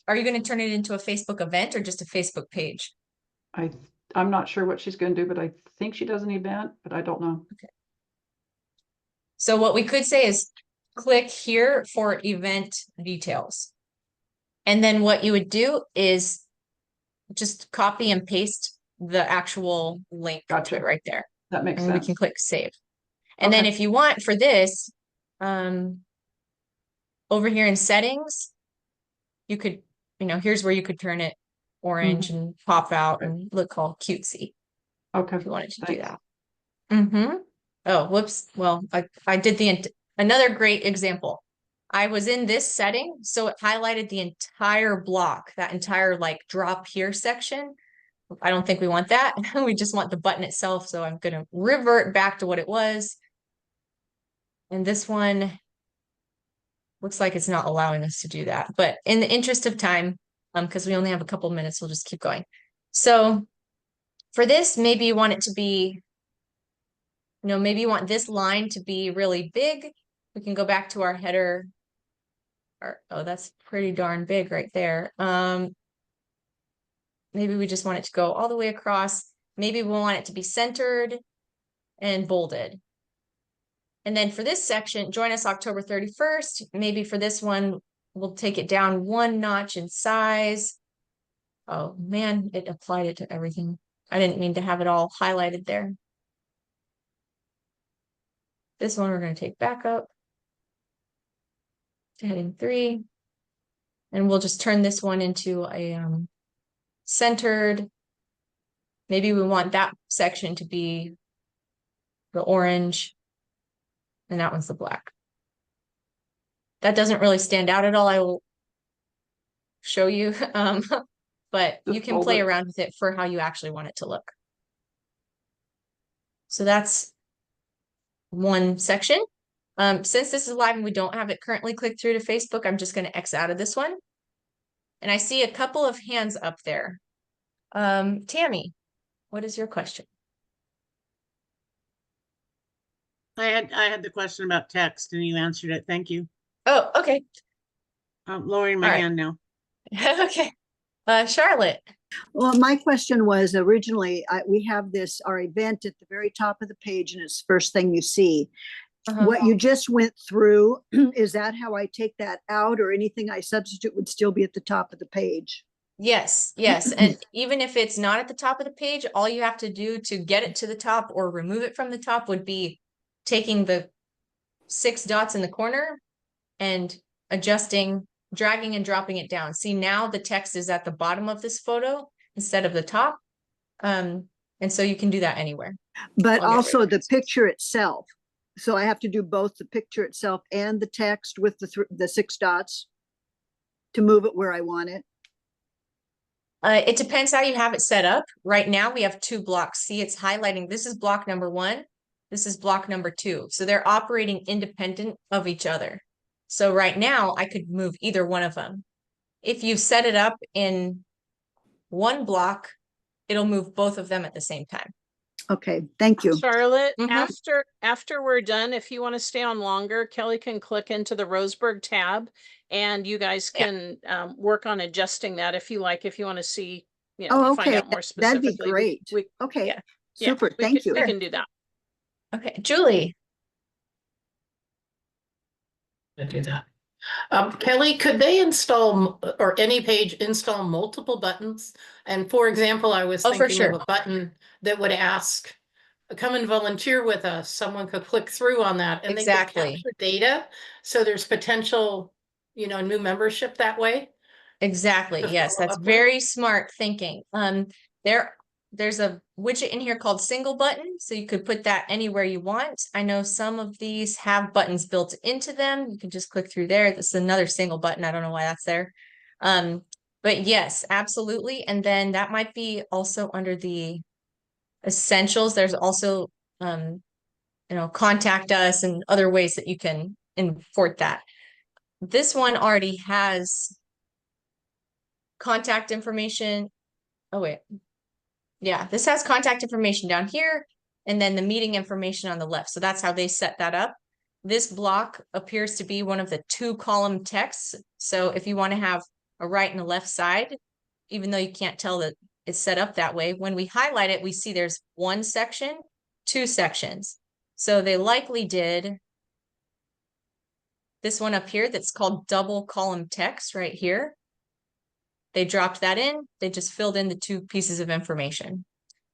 Are you going to turn it into a Facebook event or just a Facebook page? I'm not sure what she's going to do, but I think she does an event, but I don't know. So what we could say is click here for event details. And then what you would do is just copy and paste the actual link to Gotcha. it right there. That makes And we sense. can click save. And then Okay. if you want for this, over here in settings, you could, here's where you could turn it orange and pop out Okay. and look all cutesy Okay. if you wanted to do Thanks. that. Oh, whoops. Well, I did another great example. I was in this setting, so it highlighted the entire block, that entire like drop here section. I don't think we want that. We just want the button itself. So I'm going to revert back to what it was. And this one looks like it's not allowing us to do that. But in the interest of time, because we only have a couple minutes, we'll just keep going. So for this, maybe you want it to be, maybe you want this line to be really big. We can go back to our header. Oh, that's pretty darn big right there. Maybe we just want it to go all the way across. Maybe we want it to be centered and bolded. And then for this section, join us October 31st. Maybe for this one, we'll take it down one notch in size. Oh man, it applied it to everything. I didn't mean to have it all highlighted there. This one we're going to take back up to heading 3. And we'll just turn this one into a centered. Maybe we want that section to be the orange. And that one's the black. That doesn't really stand out at all. I will show you. But you Just can bold play it. around with it for how you actually want it to look. So that's one section. Since this is live and we don't have it currently clicked through to Facebook, I'm just going to X out of this one. And I see a couple of hands up there. Tammy, what is your question? I had the question about text and you answered it. Thank you. Oh, okay. I'm lowering my All right. hand now. Okay. Charlotte. Well, my question was originally, we have our event at the very top of the page and it's the first thing you see. What you just went through, is that how I take that out, or anything I substitute would still be at the top of the page? Yes, yes. And even if it's not at the top of the page, all you have to do to get it to the top or remove it from the top would be taking the 6 dots in the corner and adjusting, dragging and dropping it down. See, now the text is at the bottom of this photo instead of the top. And so you can do that anywhere. But also the picture itself. So I have to do both the picture itself and the text with the 6 dots to move it where I want it. It depends how you have it set up. Right now we have 2 blocks. See, it's highlighting. This is block number 1. This is block number 2. So they're operating independent of each other. So right now I could move either one of them. If you set it up in one block, it'll move both of them at the same time. Okay, thank you. Charlotte, after we're done, if you want to stay on longer, Kelly can click into the Roseburg tab and you guys can work on adjusting that if you like, if you want to see, find out more specifically. That'd be great. Okay, super, thank you. We can do that. Okay, Julie. I do that. Kelly, could they install, or any page install multiple buttons? And for example, I was thinking of a button that would ask, come and volunteer with us. Someone could click through on that and they could capture data. So there's potential, new membership that way. Exactly. To Yes, follow that's up with? very smart thinking. There's a widget in here called single button, so you could put that anywhere you want. I know some of these have buttons built into them. You can just click through there. This is another single button. I don't know why that's there. But yes, absolutely. And then that might be also under the essentials. There's also contact us and other ways that you can import that. This one already has contact information. Oh, wait. Yeah, this has contact information down here and then the meeting information on the left. So that's how they set that up. This block appears to be one of the 2-column texts. So if you want to have a right and a left side, even though you can't tell that it's set up that way, when we highlight it, we see there's 1 section, 2 sections. So they likely did this one up here that's called double column text right here. They dropped that in. They just filled in the 2 pieces of information.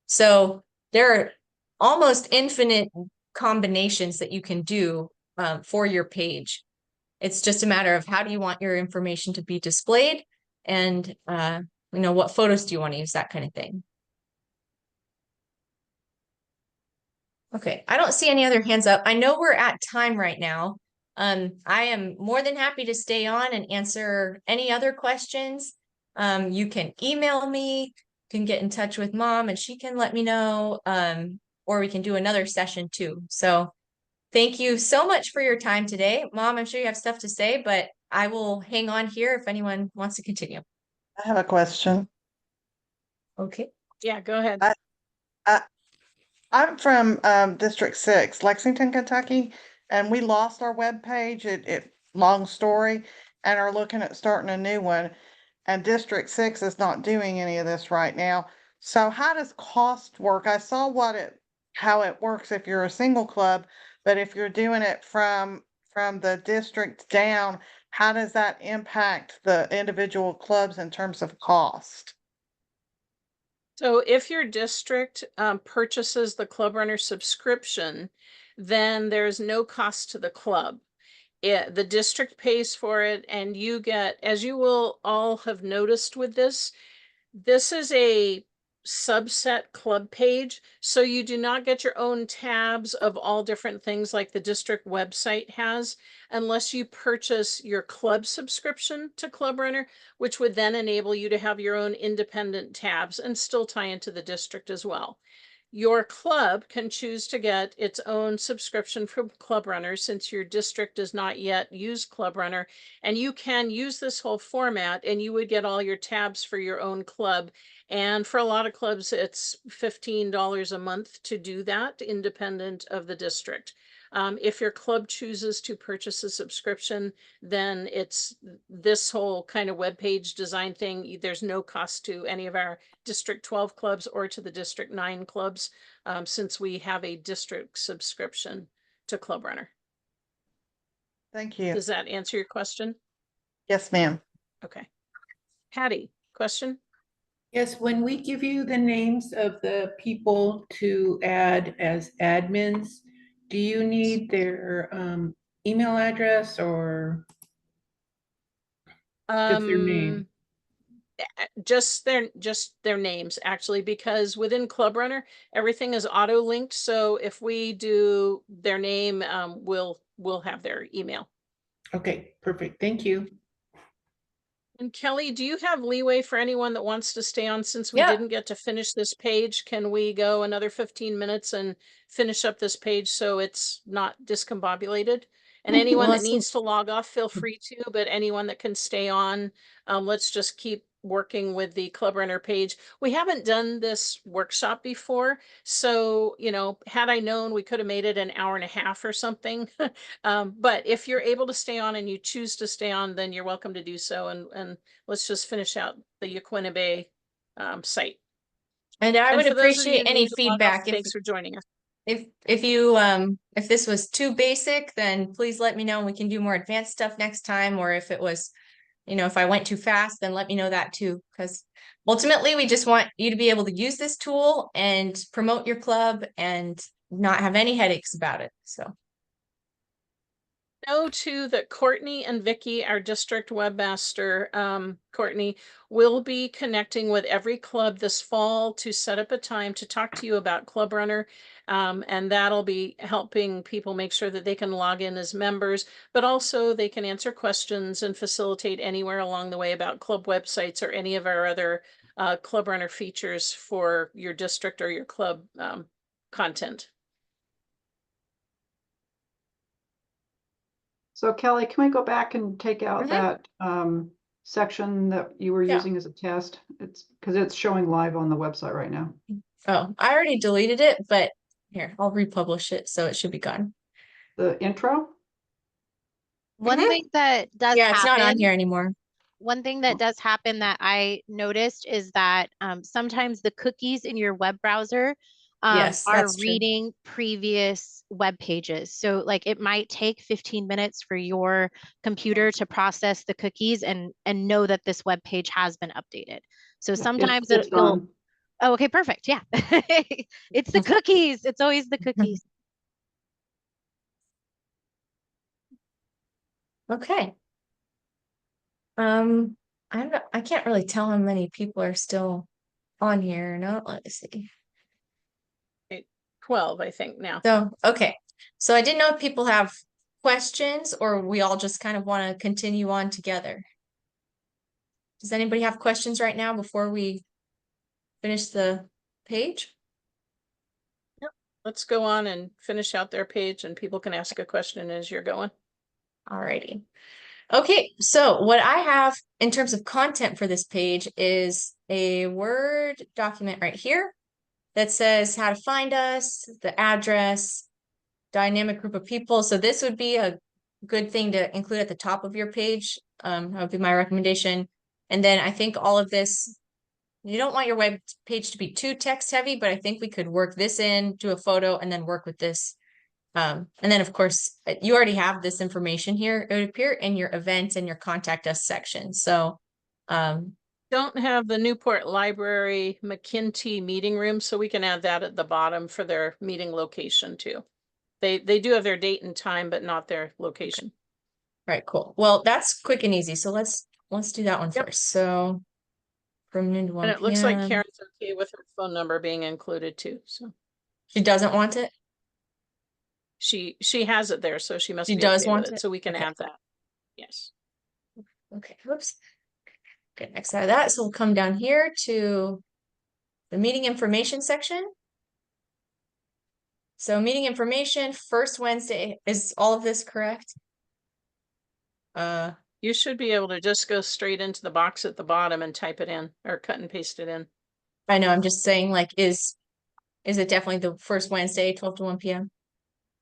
So there are almost infinite combinations that you can do for your page. It's just a matter of how do you want your information to be displayed and what photos do you want to use, that kind of thing. Okay, I don't see any other hands up. I know we're at time right now. I am more than happy to stay on and answer any other questions. You can email me, can get in touch with Mom and she can let me know, or we can do another session too. So thank you so much for your time today. Mom, I'm sure you have stuff to say, but I will hang on here if anyone wants to continue. I have a question. Okay. Yeah, go ahead. I'm from District 6, Lexington, Kentucky, and we lost our webpage. Long story, and are looking at starting a new one. And District 6 is not doing any of this right now. So how does cost work? I saw how it works if you're a single club, but if you're doing it from the district down, how does that impact the individual clubs in terms of cost? So if your district purchases the ClubRunner subscription, then there's no cost to the club. The district pays for it, and you get, as you will all have noticed with this is a subset club page, so you do not get your own tabs of all different things like the district website has, unless you purchase your club subscription to ClubRunner, which would then enable you to have your own independent tabs and still tie into the district as well. Your club can choose to get its own subscription from ClubRunner since your district does not yet use ClubRunner, and you can use this whole format and you would get all your tabs for your own club. And for a lot of clubs, it's $15 a month to do that, independent of the district. If your club chooses to purchase a subscription, then it's this whole kind of webpage design thing. There's no cost to any of our District 12 clubs or to the District 9 clubs, since we have a district subscription to ClubRunner. Thank you. Does that answer your question? Yes, ma'am. Okay. Patty, question? Yes, when we give you the names of the people to add as admins, do you need their email address or just their name? Just their names, actually, because within ClubRunner everything is auto linked, so if we do their name, we'll have their email. Okay, perfect. Thank you. And Kelly, do you have leeway for anyone that wants to stay on since we Yeah. didn't get to finish this page? Can we go another 15 minutes and finish up this page so it's not discombobulated? And anyone Well, that needs to log off, feel free to, but anyone that can stay on, let's just keep working with the ClubRunner page. We haven't done this workshop before, so, had I known, we could have made it an hour and a half or something. But if you're able to stay on and you choose to stay on, then you're welcome to do so. And let's just finish out the Yaquina Bay site. And I And would for those of you appreciate who any need to log off, feedback thanks for joining us. if you if this was too basic, then please let me know and we can do more advanced stuff next time. Or if it was, if I went too fast, then let me know that too. Because ultimately we just want you to be able to use this tool and promote your club and not have any headaches about it. So know too that Courtney and Vicky, our district webmaster, Courtney, will be connecting with every club this fall to set up a time to talk to you about ClubRunner. And that'll be helping people make sure that they can log in as members, but also they can answer questions and facilitate anywhere along the way about club websites or any of our other ClubRunner features for your district or your club content. So Kelly, can we go back and take out Mhm. that section that you were Yeah. using as a test? It's because it's showing live on the website right now. Oh, I already deleted it, but here, I'll republish it, so it should be gone. The intro? One Mhm. thing that does Yeah, it's not on happen, here anymore. one thing that does happen that I noticed is that sometimes the cookies in your web browser Yes, are that's true. reading previous web pages. So like it might take 15 minutes for your computer to process the cookies and know that this web page has been updated. So sometimes It's you'll, gone. oh, okay, perfect. Yeah. It's the cookies. It's always the cookies. Okay. I can't really tell how many people are still on here. No, let's see. 12, I think now. So, okay. So I didn't know if people have questions or we all just kind of want to continue on together. Does anybody have questions right now before we finish the page? Let's go on and finish out their page and people can ask a question as you're going. Alrighty. Okay, so what I have in terms of content for this page is a Word document right here that says how to find us, the address, dynamic group of people. So this would be a good thing to include at the top of your page. That would be my recommendation. And then I think all of this, you don't want your web page to be too text heavy, but I think we could work this in, do a photo, and then work with this. And then of course, you already have this information here. It would appear in your events and your contact us section. So don't have the Newport Library McKinty meeting room, so we can add that at the bottom for their meeting location too. They do have their date and time, but not their location. right, cool. Well, that's quick and easy. So let's do that one first. So from noon to 1 And it looks like p.m. Karen's okay with her phone number being included too. So She doesn't want it. she has it there, so she must She be does okay with want it. it? So we can Okay. add that. Yes. Okay, whoops. Okay, next out of that. So we'll come down here to the meeting information section. So meeting information, first Wednesday, is all of this correct? You should be able to just go straight into the box at the bottom and type it in or cut and paste it in. I know, I'm just saying, like, is it definitely the first Wednesday, 12 to 1 p.m.?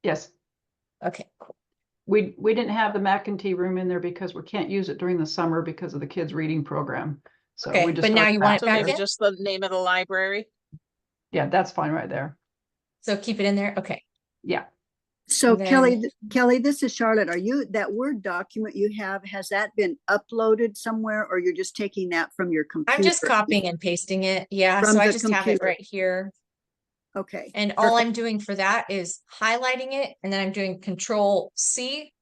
Yes. Okay, cool. We didn't have the McEntee room in there because we can't use it during the summer because of the kids' reading program. So Okay, we just but now started you want it So back maybe in? just the name of the library. Yeah, that's fine right there. So keep it in there? Okay. Yeah. So And Kelly, this is Charlotte. Are you, that Word document you have, has that been uploaded somewhere or you're just taking that from your computer? I'm just copying and pasting it. Yeah, From so I the just have it computer. right here. Okay. And all perfect. I'm doing for that is highlighting it, and then I'm doing Control C,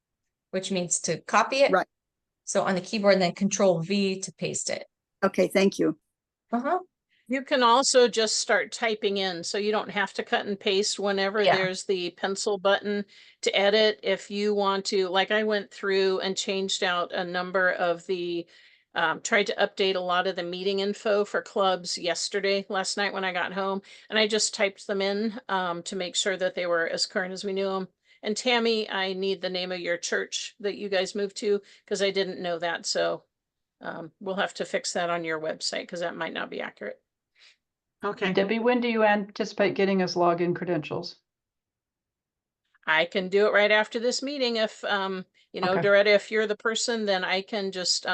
which means to copy it. Right. So on the keyboard, and then Control V to paste it. Okay, thank you. Uh-huh. You can also just start typing in, so you don't have to cut and paste whenever Yeah. there's the pencil button to edit. If you want to, like I went through and changed out a number of the, tried to update a lot of the meeting info for clubs last night when I got home, and I just typed them in to make sure that they were as current as we knew them. And Tammy, I need the name of your church that you guys moved to, because I didn't know that, so we'll have to fix that on your website because that might not be accurate. Okay. Debbie, when do you anticipate getting us login credentials? I can do it right after this meeting. If, you know, Okay. Doretta, if you're the person, then I can just,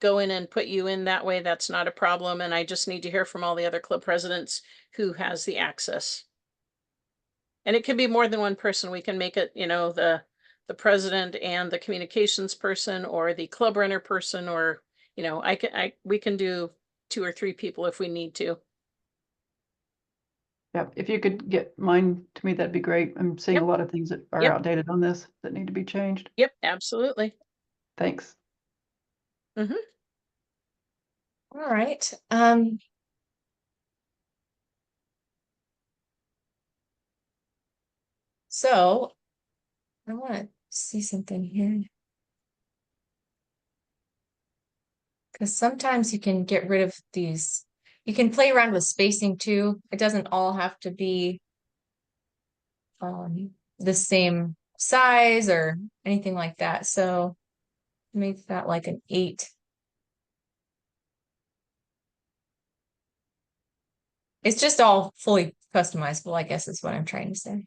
go in and put you in that way. That's not a problem. And I just need to hear from all the other club presidents who has the access. And it can be more than one person. We can make it, you know, the president and the communications person or the club runner person, or, you know, we can do 2 or 3 people if we need to. Yeah, if you could get mine to me, that'd be great. I'm seeing Yep. a lot of things that are Yep. outdated on this that need to be changed. Yep, absolutely. Thanks. Mm-hmm. All right. So I want to see something here. Because sometimes you can get rid of these. You can play around with spacing too. It doesn't all have to be the same size or anything like that. So make that like an 8. It's just all fully customizable, I guess is what I'm trying to say.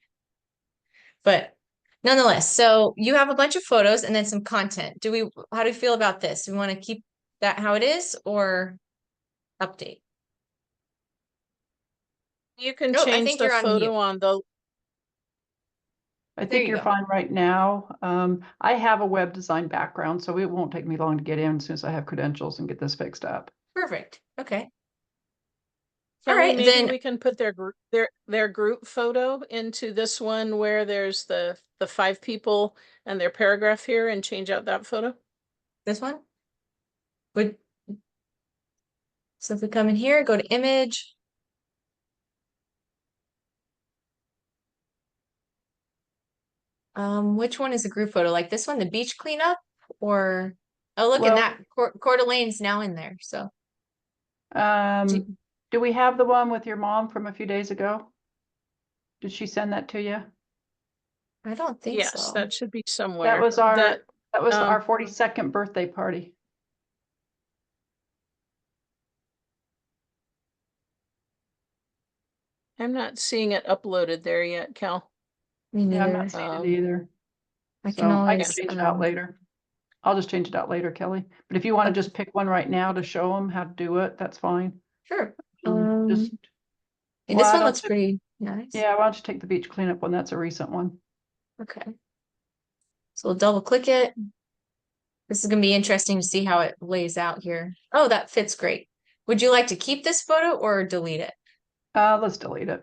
But nonetheless, so you have a bunch of photos and then some content. How do you feel about this? Do we want to keep that how it is or update? You can Oh, I change think the you're on mute. photo on the, I There think you you're go. fine right now. I have a web design background, so it won't take me long to get in as soon as I have credentials and get this fixed up. Perfect. Okay. All Kelly, right, maybe then we can put their group photo into this one where there's the 5 people and their paragraph here and change out that photo. this one would. So if we come in here, go to image. Which one is a group photo? Like this one, the beach cleanup, or oh, look at Well, that. Coeur d'Alene's now in there. So do we have the one with your mom from a few days ago? Did she send that to you? I don't think Yes, so. that should be That somewhere. was our 'Cause 42nd birthday party. I'm not seeing it uploaded there yet, Cal. Me Yeah, I'm neither. not seeing it either. I So can I can always change it out later. I'll just change it out later, Kelly. But if you want to just pick one right now to show them how to do it, that's fine. Sure. Just And why this one don't looks you- pretty nice. Yeah, why don't you take the beach cleanup one? That's a recent one. Okay. So we'll double click it. This is gonna be interesting to see how it lays out here. Oh, that fits great. Would you like to keep this photo or delete it? Let's delete it.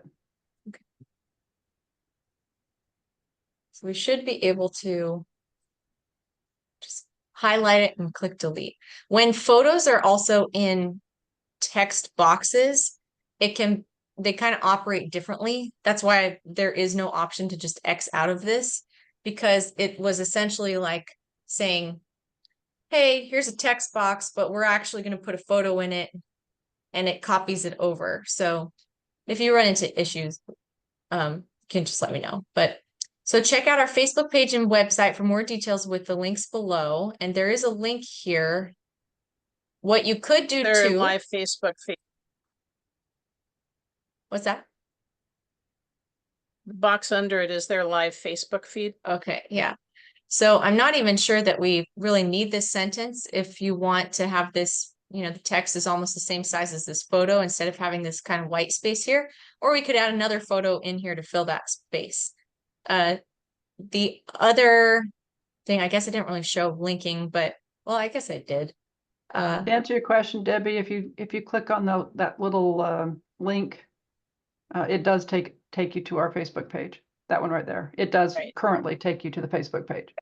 So we should be able to just highlight it and click delete. When photos are also in text boxes, they kind of operate differently. That's why there is no option to just X out of this, because it was essentially like saying, hey, here's a text box, but we're actually going to put a photo in it, and it copies it over. So if you run into issues, you can just let me know. But so check out our Facebook page and website for more details with the links below. And there is a link here. What you could do their too. live Facebook feed. What's that? The box under it is their live Facebook feed. Okay, yeah. So I'm not even sure that we really need this sentence. If you want to have this, the text is almost the same size as this photo instead of having this kind of white space here, or we could add another photo in here to fill that space. The other thing, I guess I didn't really show linking, but well, I guess I did. To answer your question, Debbie, if you click on that little link, it does take you to our Facebook page. That one right there. It does currently take you to the Facebook page.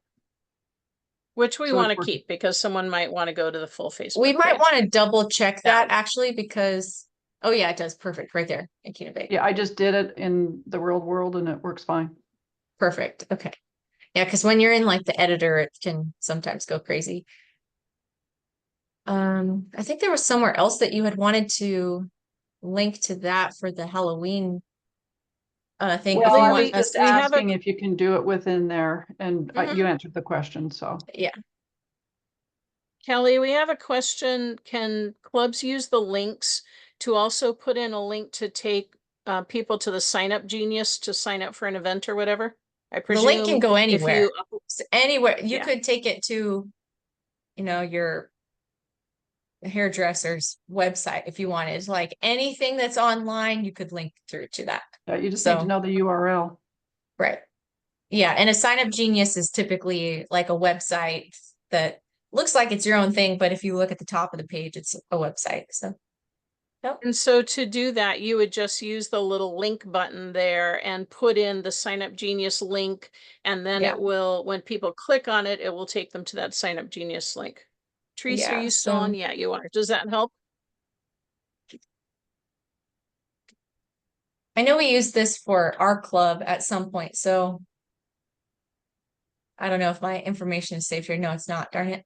Which we want to keep because someone might want to go to the full Facebook We might page. want to double check that actually, because oh yeah, it does. Perfect right there. Thank you, Navay. Yeah, I just did it in the real world and it works fine. Perfect. Okay. Yeah, because when you're in like the editor, it can sometimes go crazy. I think there was somewhere else that you had wanted to link to that for the Halloween thing. Well, I we- was just we have asking if you can do it within there, and you answered the question, so. Yeah. Kelly, we have a question. Can clubs use the links to also put in a link to take people to the Sign Up Genius to sign up for an event or whatever? I presume the link can go if anywhere. you So anywhere you could take it to, your hairdresser's website if you wanted. Like anything that's online, you could link through to that. Yeah, you just need to know the URL. Right. Yeah, and a Sign Up Genius is typically like a website that looks like it's your own thing, but if you look at the top of the page, it's a website. So Yep. And so to do that, you would just use the little link button there and put in the Sign Up Genius link. And then Yeah. it will, when people click on it, it will take them to that Sign Up Genius link. Teresa, are Yeah, you still on? Yeah, you are. Does that help? I know we used this for our club at some point, so I don't know if my information is safe here. No, it's not, darn it.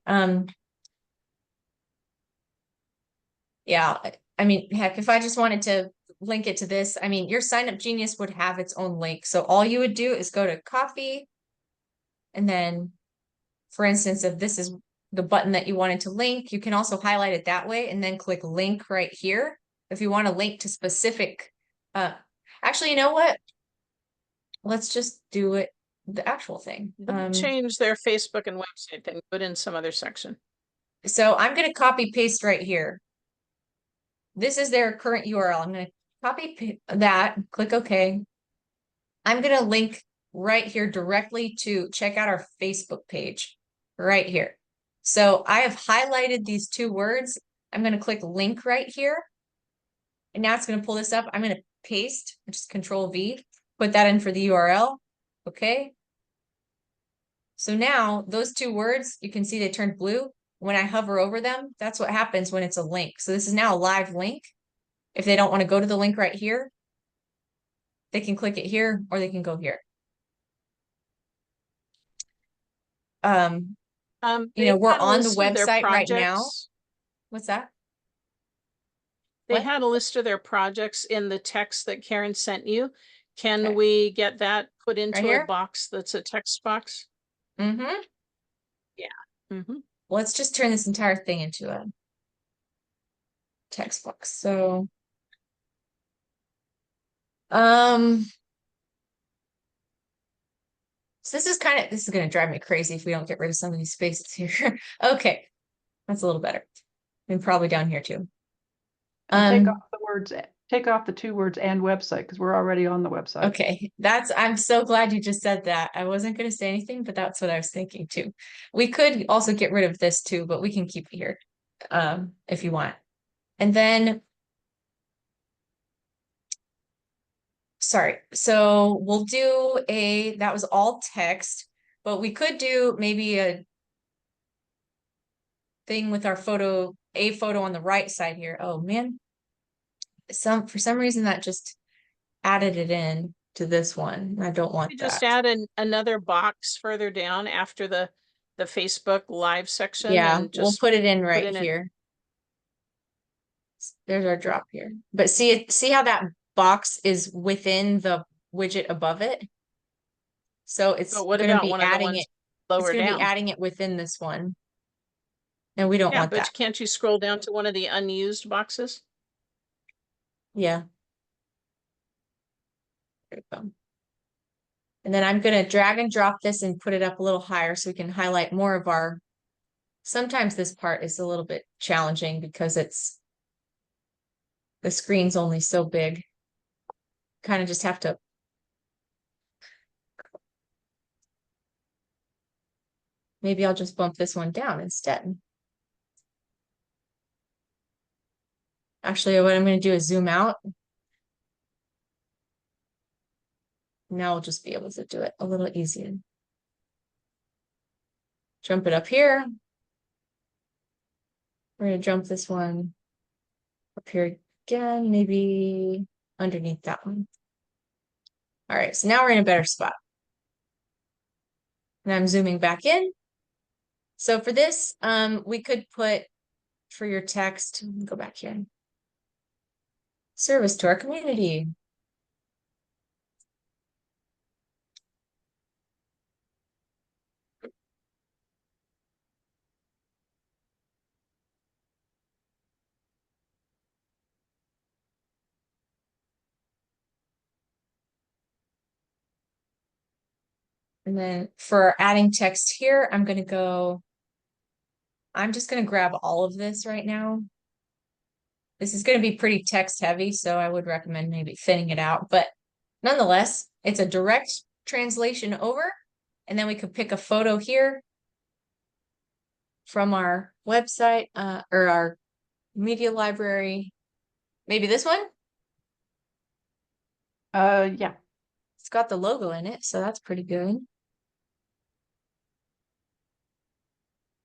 Yeah, I mean, heck, if I just wanted to link it to this, I mean, your Sign Up Genius would have its own link. So all you would do is go to copy, and then, for instance, if this is the button that you wanted to link, you can also highlight it that way and then click link right here. If you want to link to specific, actually, you know what? Let's just do it, the actual thing. Don't change their Facebook and website thing, put in some other section. So I'm going to copy paste right here. This is their current URL. I'm going to copy that, click OK. I'm going to link right here directly to check out our Facebook page right here. So I have highlighted these two words. I'm going to click link right here. And now it's going to pull this up. I'm going to paste, just Control V, put that in for the URL. Okay. So now those two words, you can see they turned blue. When I hover over them, that's what happens when it's a link. So this is now a live link. If they don't want to go to the link right here, they can click it here or they can go here. You know, we're on the website right now. What's that? They What? had a list of their projects in the text that Karen sent you. Can Okay. we get that put into here? a box that's a text box? Mm-hmm. Yeah. Mm-hmm. Let's just turn this entire thing into a text box. So, so this is going to drive me crazy if we don't get rid of some of these spaces here. Okay. That's a little better. And probably down here too. And take off the two words and website, because we're already on the website. Okay, I'm so glad you just said that. I wasn't going to say anything, but that's what I was thinking too. We could also get rid of this too, but we can keep it here, if you want. And then, sorry, so we'll do that was all text, but we could do maybe a thing with our photo, a photo on the right side here. Oh man, for some reason that just added it in to this one. I don't want We that. just add another box further down after the Facebook live section. Yeah, and we'll just put it in right here. There's our drop here. But see how that box is within the widget above it? So it's But what going to about be one of the adding ones it. lower It's going to down? be adding it within this one. And we don't Yeah, want but that. can't you scroll down to one of the unused boxes? Yeah. There we go. And then I'm going to drag and drop this and put it up a little higher so we can highlight more of our. Sometimes this part is a little bit challenging because the screen's only so big. Kind of just have to. Maybe I'll just bump this one down instead. Actually, what I'm going to do is zoom out. Now we'll just be able to do it a little easier. Jump it up here. We're going to jump this one up here again, maybe underneath that one. All right, so now we're in a better spot. And I'm zooming back in. So for this, we could put for your text, go back here. Service to our community. And then for adding text here, I'm just going to grab all of this right now. This is going to be pretty text heavy, so I would recommend maybe thinning it out. But nonetheless, it's a direct translation over. And then we could pick a photo here from our website or our media library. Maybe this one? Yeah. It's got the logo in it, so that's pretty good.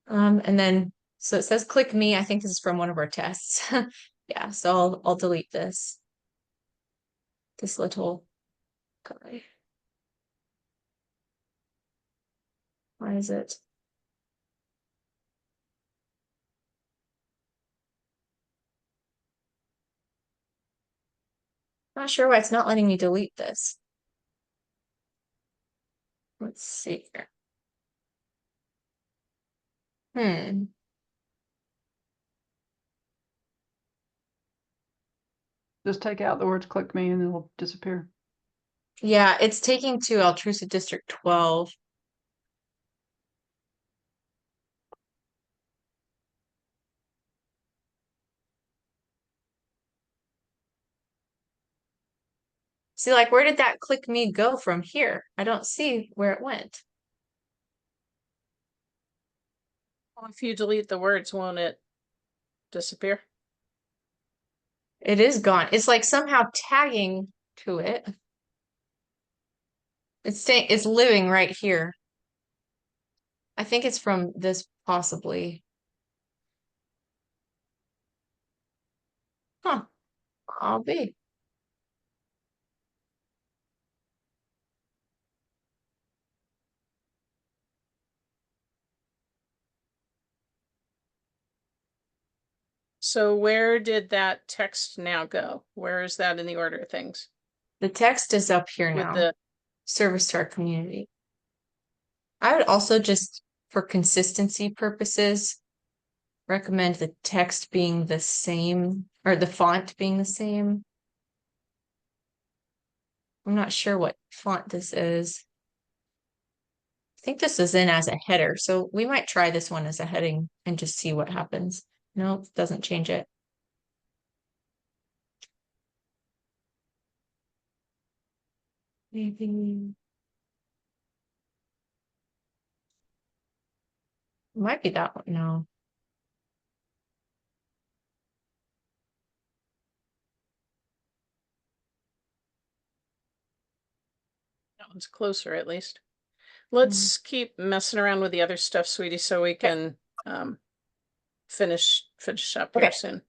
And then, so it says click me. I think this is from one of our tests. Yeah, so I'll delete this. This little guy. Why is it? Not sure why it's not letting me delete this. Let's see here. Just take out the words click me and it'll disappear. Yeah, it's taking to Altrusa District 12. See, like, where did that click me go from here? I don't see where it went. Well, if you delete the words, won't it disappear? It is gone. It's like somehow tagging to it. It's living right here. I think it's from this possibly. Huh. I'll be. So where did that text now go? Where is that in the order of things? The text is up here With now. the Service to our community. I would also just, for consistency purposes, recommend the text being the same, or the font being the same. I'm not sure what font this is. I think this is in as a header, so we might try this one as a heading and just see what happens. Nope, doesn't change it. Maybe might be that one. No. that one's closer at least. Let's keep messing around with the other stuff, sweetie, so we can finish up here Okay. soon.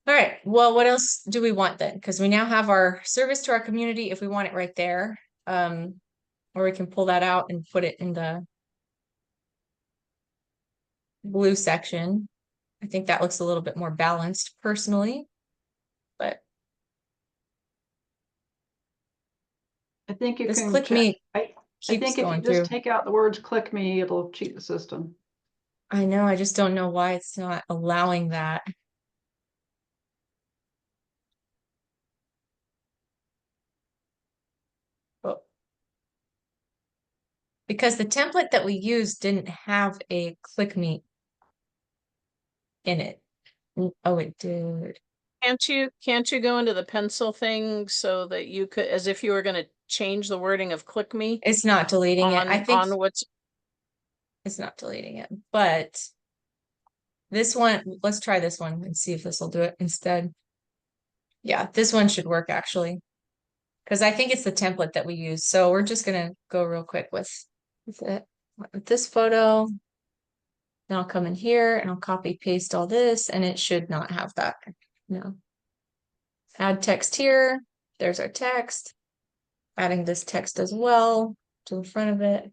All right. Well, what else do we want then? Because we now have our service to our community if we want it right there. Or we can pull that out and put it in the blue section. I think that looks a little bit more balanced personally, but I think you this can click check. me I keeps think if you going just through. take out the words click me, it'll cheat the system. I know, I just don't know why it's not allowing that. Oh. Because the template that we used didn't have a click me in it. Oh, it did. Can't you go into the pencil thing so that you could, as if you were gonna change the wording of click me It's not deleting it. I think on what's it's not deleting it, but this one, let's try this one and see if this will do it instead. Yeah, this one should work actually. Because I think it's the template that we use. So we're just gonna go real quick with it. With this photo. Then I'll come in here and I'll copy paste all this and it should not have that. No. Add text here. There's our text. Adding this text as well to the front of it.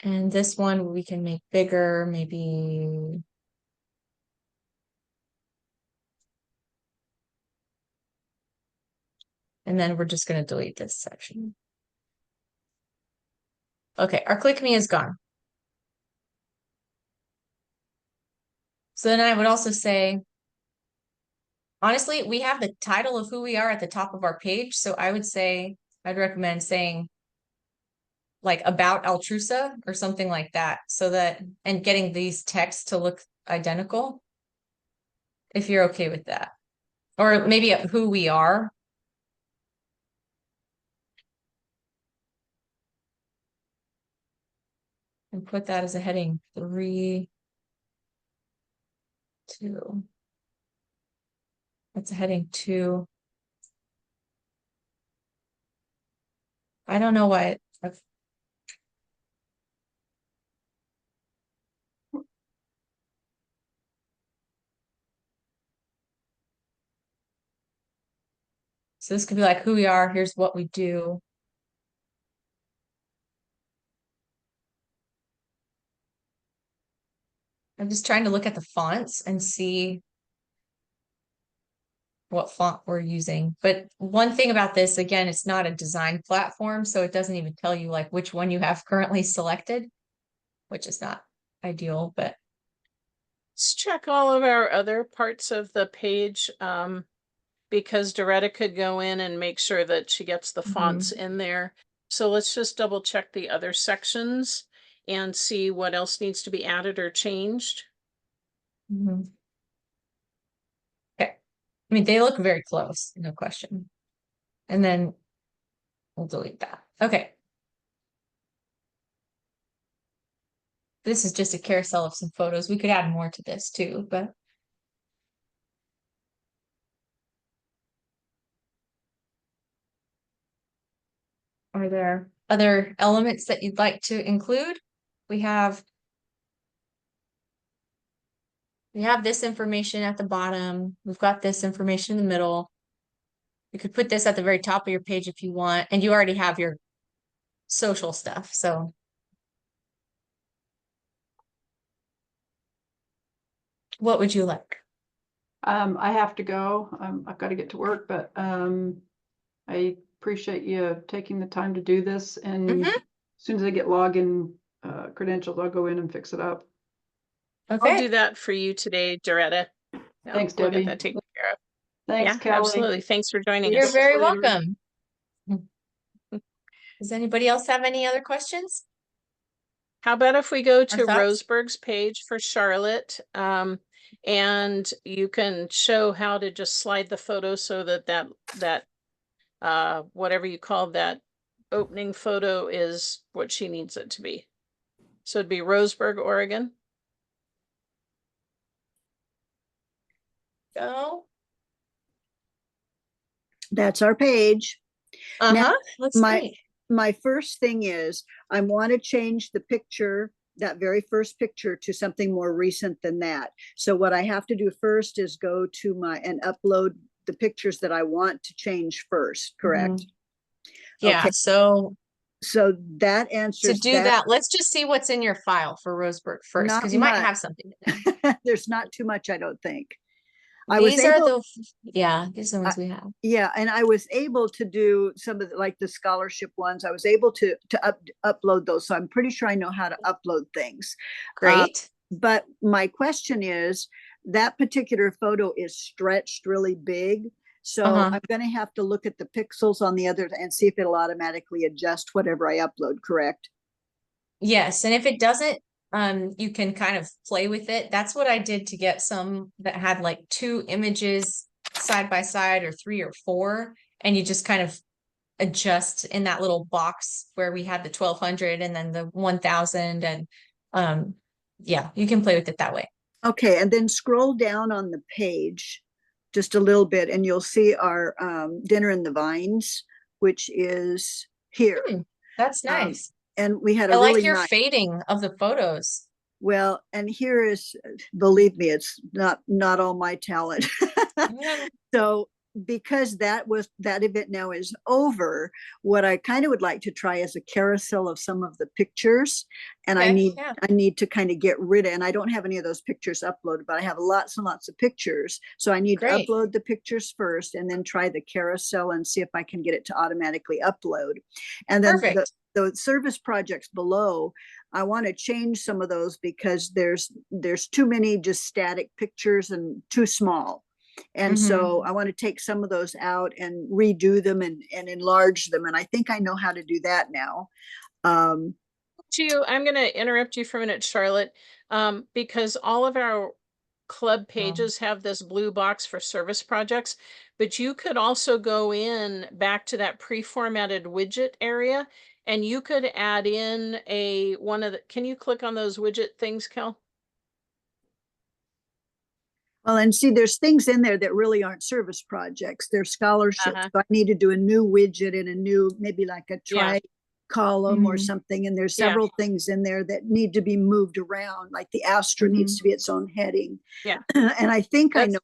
And this one we can make bigger, maybe. And then we're just going to delete this section. Okay, our click me is gone. So then I would also say, honestly, we have the title of who we are at the top of our page. So I would say, I'd recommend saying like about Altrusa or something like that. So that, and getting these texts to look identical. If you're okay with that. Or maybe who we are. And put that as a heading 3. 2. That's a heading 2. I don't know why. So this could be like who we are, here's what we do. I'm just trying to look at the fonts and see what font we're using. But one thing about this, again, it's not a design platform, so it doesn't even tell you like which one you have currently selected, which is not ideal, but Let's check all of our other parts of the page, because Doretta could go in and make sure that she gets the fonts in there. So let's just double check the other sections and see what else needs to be added or changed. okay. I mean, they look very close, no question. And then we'll delete that. Okay. This is just a carousel of some photos. We could add more to this too, but are there other elements that you'd like to include? We have this information at the bottom. We've got this information in the middle. You could put this at the very top of your page if you want, and you already have your social stuff. So what would you like? I have to go. I've got to get to work, but I appreciate you taking the time to do this. And as soon as I get login credentials, I'll go in and fix it up. Okay. I'll do that for you today, Doretta. Yeah, Thanks, we'll Debbie. get that taken care of. Thanks, Yeah, Kelly. absolutely. Thanks for joining You're us. very later. welcome. Does anybody else have any other questions? How about if we go to thoughts? Roseburg's page for Charlotte, and you can show how to just slide the photo so that whatever you call that opening photo is what she needs it to be. So it'd be Roseburg, Oregon. Go. That's our page. Now, Let's my see. my first thing is I want to change the picture, that very first picture, to something more recent than that. So what I have to do first is go to and upload the pictures that I want to change first, correct? Yeah, Okay. so that to answers do that, let's just see what's in your file for Roseburg first, Not because you might much. have something in there. There's not too much, I don't think. These are the ones we have. Yeah, and I was able to do some of like the scholarship ones. I was able to upload those, so I'm pretty sure I know how to upload things. Great. But my question is, that particular photo is stretched really big, so I'm going to have to look at the pixels on the other and see if it'll automatically adjust whatever I upload. Correct? Yes, and if it doesn't, you can kind of play with it. That's what I did to get some that had like 2 images side by side, or 3 or 4, and you just kind of adjust in that little box where we had the 1200 and then the 1000, and yeah, you can play with it that way. Okay, and then scroll down on the page just a little bit and you'll see our Dinner in the Vines, which is here. That's nice. And we had a I like really your nice fading of the photos. Well, and here is, believe me, it's not all my talent. So because that event now is over, what I kind of would like to try is a carousel of some of the pictures. And I need to kind of get rid of, and I don't have any of those pictures uploaded, but I have lots and lots of pictures. So I need to upload the pictures first and then try the carousel and see if I can get it to automatically upload. And then the service projects below, I want to change some of those because there's too many just static pictures and too small. And so I want to take some of those out and redo them and enlarge them. And I think I know how to do that now. I'm going to interrupt you for a minute, Charlotte, because all of our club pages have this blue box for service projects, but you could also go in back to that pre-formatted widget area and you could add in can you click on those widget things, Kel? Well, and see, there's things in there that really aren't service projects. They're scholarships. Uh-huh. So I need to do a new widget and a new, maybe like a Yeah. tri column or Mhm. something. And there's Yeah. several things in there that need to be moved around, like the Astra needs to be its own heading. Yeah. And I think I That's- know,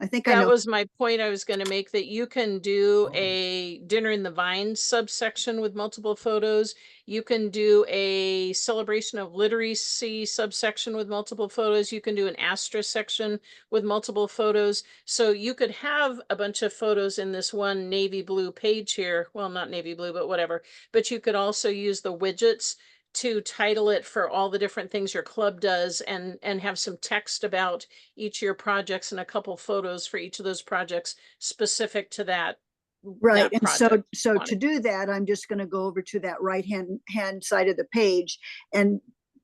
I think I That know. was my point I was going to make, that you can do a Dinner in the Vines subsection with multiple photos. You can do a Celebration of Literacy subsection with multiple photos. You can do an Astra section with multiple photos. So you could have a bunch of photos in this one navy blue page here. Well, not navy blue, but whatever. But you could also use the widgets to title it for all the different things your club does, and have some text about each of your projects and a couple photos for each of those projects specific to that. Right. that And so, project. so on to it. do that, I'm just going to go over to that hand side of the page and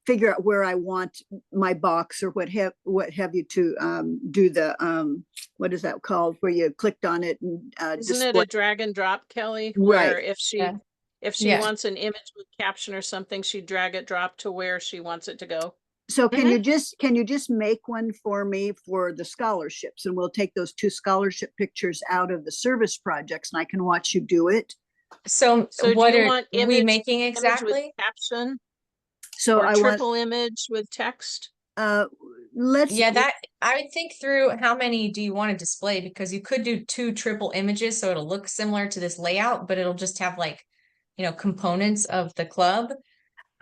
figure out where I want my box or what have you to do the what is that called, where you clicked on it and Isn't it display. a drag and drop, Kelly? Right. Where if she Yeah. if she Yeah. wants an image with caption or something, she drag it drop to where she wants it to go. So can you just make one for me for the scholarships, and we'll take those 2 scholarship pictures out of the service projects and I can watch you do it. So So what do you are want we image making with exactly? caption So or I want triple image with text? let's Yeah, that I would think through how many do you want to display, because you could do 2 triple images so it'll look similar to this layout, but it'll just have like, components of the club.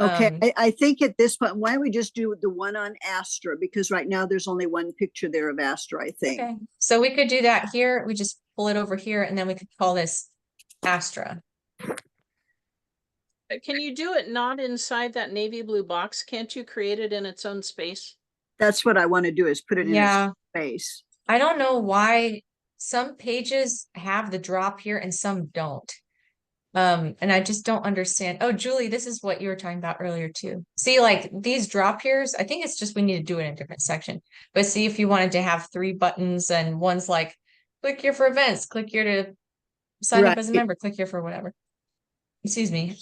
Okay, Um, I think at this point, why don't we just do the one on Astra? Because right now there's only one picture there of Astra, I think. Okay, so we could do that here. We just pull it over here and then we could call this Astra. Can you do it not inside that navy blue box? Can't you create it in its own space? That's what I want to do, is put it in Yeah, its space. I don't know why some pages have the drop here and some don't. And I just don't understand. Oh, Julie, this is what you were talking about earlier too. See, like these drop here's, I think it's just we need to do it in a different section. But see, if you wanted to have 3 buttons and one's like, click here for events, click here to sign up as a Right. member, click here for whatever. Excuse me.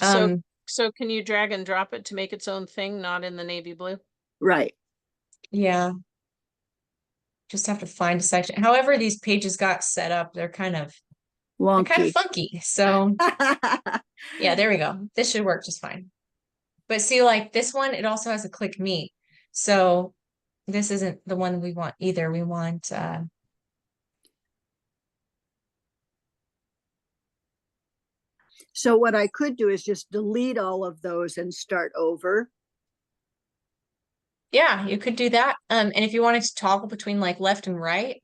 So can you drag and drop it to make its own thing, not in the navy blue? Right. Yeah. Just have to find a section. However, these pages got set up, they're kind of Wonky. funky. So yeah, there we go. This should work just fine. But see, like this one, it also has a click me. So this isn't the one we want either. We want So what I could do is just delete all of those and start over. yeah, you could do that. And if you wanted to toggle between like left and right,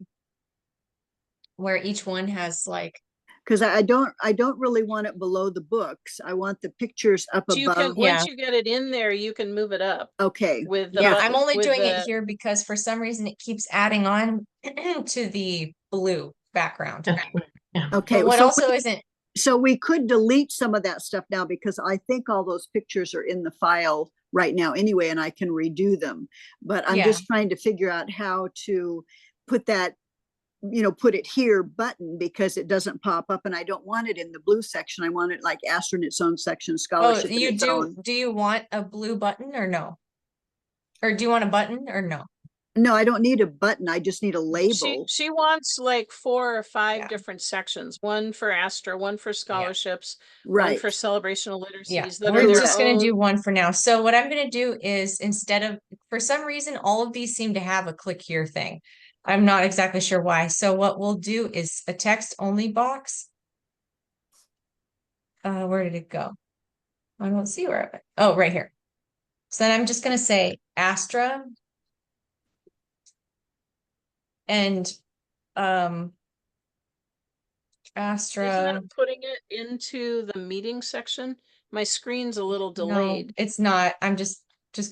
where each one has like, Because I don't really want it below the books. I want the pictures up So you can, above. Yeah. once you get it in there, you can move it up Okay. with the yeah, button- I'm only with doing it the- here because for some reason it keeps adding on to the blue background. Okay. But what so also isn't, so we could delete some of that stuff now, because I think all those pictures are in the file right now anyway, and I can redo them. But I'm Yeah. just trying to figure out how to put that, put it here button, because it doesn't pop up, and I don't want it in the blue section. I want it like Astra in its own section, oh, scholarship in you its do, own. do you want a blue button or no? Or do you want a button or no? No, I don't need a button. I just need a label. She wants like 4 or 5 Yeah. different sections, one for Astra, one for scholarships, one Right. for celebration of literacies. Yeah, that we're are their just gonna own- do one for now. So what I'm gonna do is, instead of, for some reason, all of these seem to have a click here thing. I'm not exactly sure why. So what we'll do is a text only box. Where did it go? I don't see where it went. Oh, right here. So then I'm just gonna say Astra. And Astra. Isn't that putting it into the meeting section? My screen's a little No, delayed. it's not. I'm just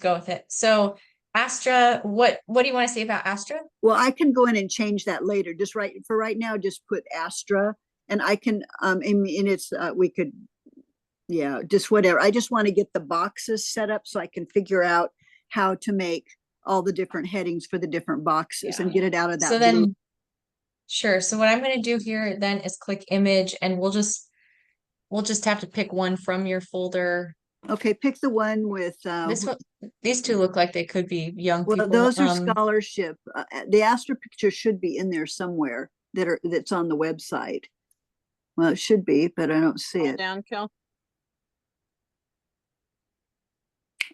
go with it. So Astra, what do you want to say about Astra? Well, I can go in and change that later. Just for right now, just put Astra, and I can, and it's, we could, yeah, just whatever. I just want to get the boxes set up so I can figure out how to make all the different headings for the different boxes and get it out of that So blue. then, sure. So what I'm going to do here then is click image, and we'll just have to pick one from your folder. Okay, pick the one with, This one, these two look like they could be young well, people. those are scholarship. The Astra picture should be in there somewhere that's on the website. Well, it should be, but I don't see it. Down, Kel.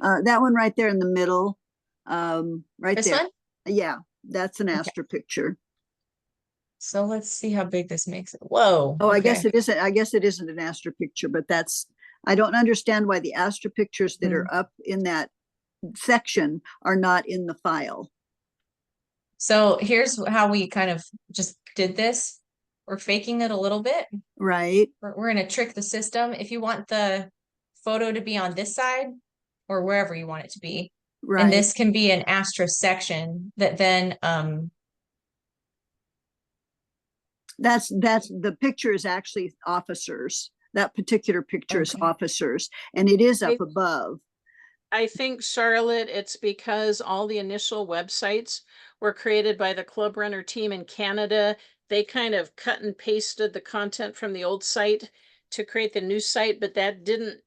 That one right there in the middle, right This there. one? Yeah, that's an Okay. Astra picture. So let's see how big this makes it. Whoa. Oh, I okay. guess it isn't. I guess it isn't an Astra picture, but I don't understand why the Astra pictures that are up in that section are not in the file. So here's how we kind of just did this. We're faking it a little bit. Right. We're going to trick the system. If you want the photo to be on this side or wherever you want it to be, Right. and this can be an Astra section that then that's the picture is actually officers. That particular picture is officers, and it is up above. I think, Charlotte, it's because all the initial websites were created by the ClubRunner team in Canada. They kind of cut and pasted the content from the old site to create the new site, but that didn't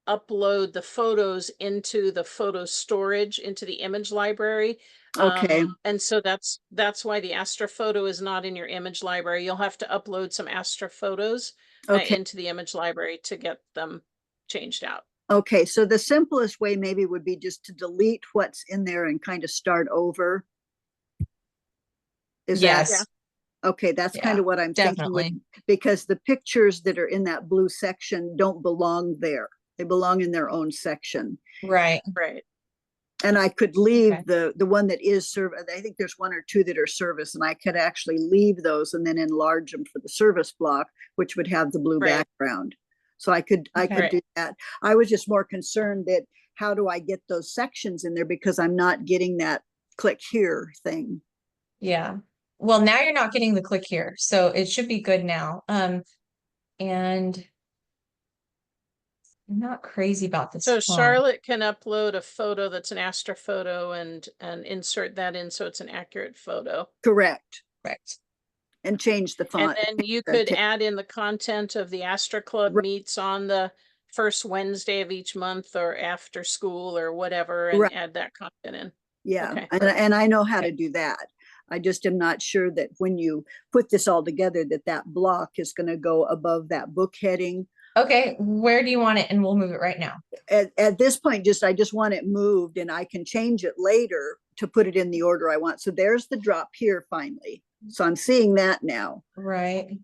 upload the photos into the photo storage, into the image library. Okay. And so that's why the Astra photo is not in your image library. You'll have to upload some Astra photos into the image library to get them changed out. Okay, so the simplest way maybe would be just to delete what's in there and kind of start over. Is that? Okay, that's kind of what I'm thinking, because the pictures that are in that blue section don't belong there. They belong in their own section. Right. And I could leave the one that is service. I think there's one or two that are service, and I could actually leave those and then enlarge them for the service block, which would have the blue background. So I could do that. I was just more concerned that how do I get those sections in there, because I'm not getting that click here thing. Yeah. Well, now you're not getting the click here, so it should be good now. And I'm not crazy about this. So Charlotte can upload a photo that's an Astra photo and insert that in so it's an accurate photo. Correct. Correct. And change the font. And then you could add in the content of the Astra Club meets on the first Wednesday of each month or after school or whatever, and add that content in. Yeah, and I know how to do that. I just am not sure that when you put this all together, that block is going to go above that book heading. Okay, where do you want it? And we'll move it right now. At this point, I just want it moved, and I can change it later to put it in the order I want. So there's the drop here finally. So I'm seeing that now. Right.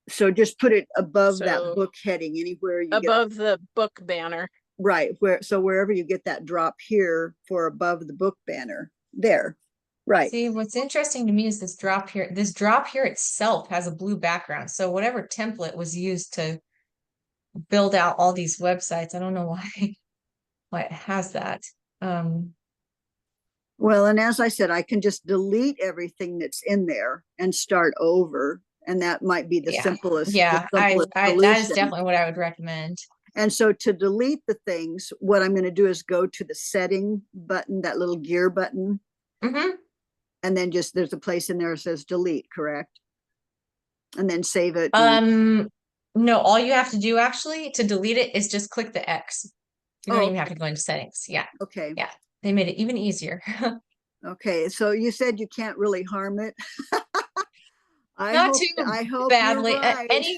So just put it above that book heading, anywhere you above the book banner. Right. Wherever you get that drop here for above the book banner there. Right. See, what's interesting to me is this drop here. This drop here itself has a blue background. So whatever template was used to build out all these websites, I don't know why it has that. Well, and as I said, I can just delete everything that's in there and start over. And that might be the simplest. Yeah, that is definitely what I would recommend. And so to delete the things, what I'm going to do is go to the setting button, that little gear button. And then there's a place in there that says delete, correct? And then save it. No, all you have to do actually to delete it is just click the X. You don't even have to go into settings. Yeah. Okay. Yeah. They made it even easier. Okay. So you said you can't really harm it. I hope badly. Right.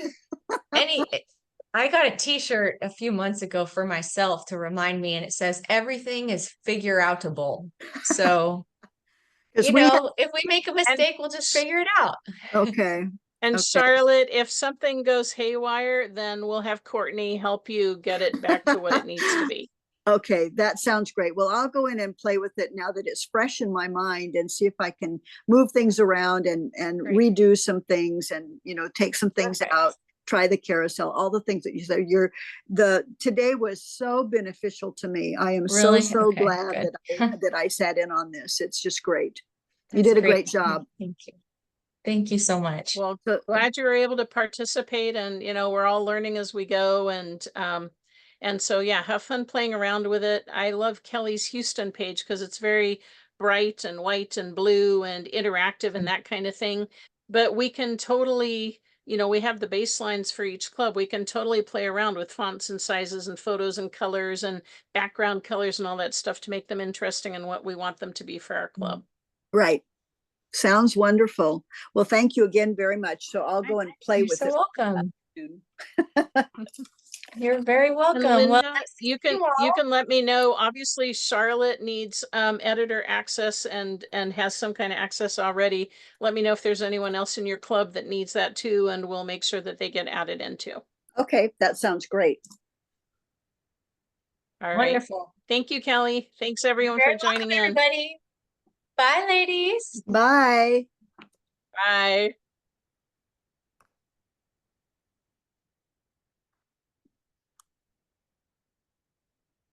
I got a t-shirt a few months ago for myself to remind me, and it says everything is figure outable. So if we make a mistake, we'll just figure it out. Okay. And Charlotte, if something goes haywire, then we'll have Courtney help you get it back to what it needs to be. Okay, that sounds great. Well, I'll go in and play with it now that it's fresh in my mind and see if I can move things around and redo some things and, take some things out, try the carousel, all the things that you said. Today was so beneficial to me. I am so glad that I sat in on this. It's just great. You did a great job. Thank you. Thank you so much. Well, glad you were able to participate, and we're all learning as we go, and so yeah, have fun playing around with it. I love Kelly's Houston page because it's very bright and white and blue and interactive and that kind of thing. But we can totally, you know, we have the baselines for each club. We can totally play around with fonts and sizes and photos and colors and background colors and all that stuff to make them interesting and what we want them to be for our club. Right. Sounds wonderful. Well, thank you again very much. So I'll go and play You're with so it. welcome. You're very welcome. And Well, Linda, nice to you meet can all. you can let me know. Obviously, Charlotte needs editor access and has some kind of access already. Let me know if there's anyone else in your club that needs that too, and we'll make sure that they get added into. Okay, that sounds great. All right. Wonderful. Thank you, Kelly. Thanks everyone Very for joining welcome, in. everybody. Bye, ladies. Bye. Bye.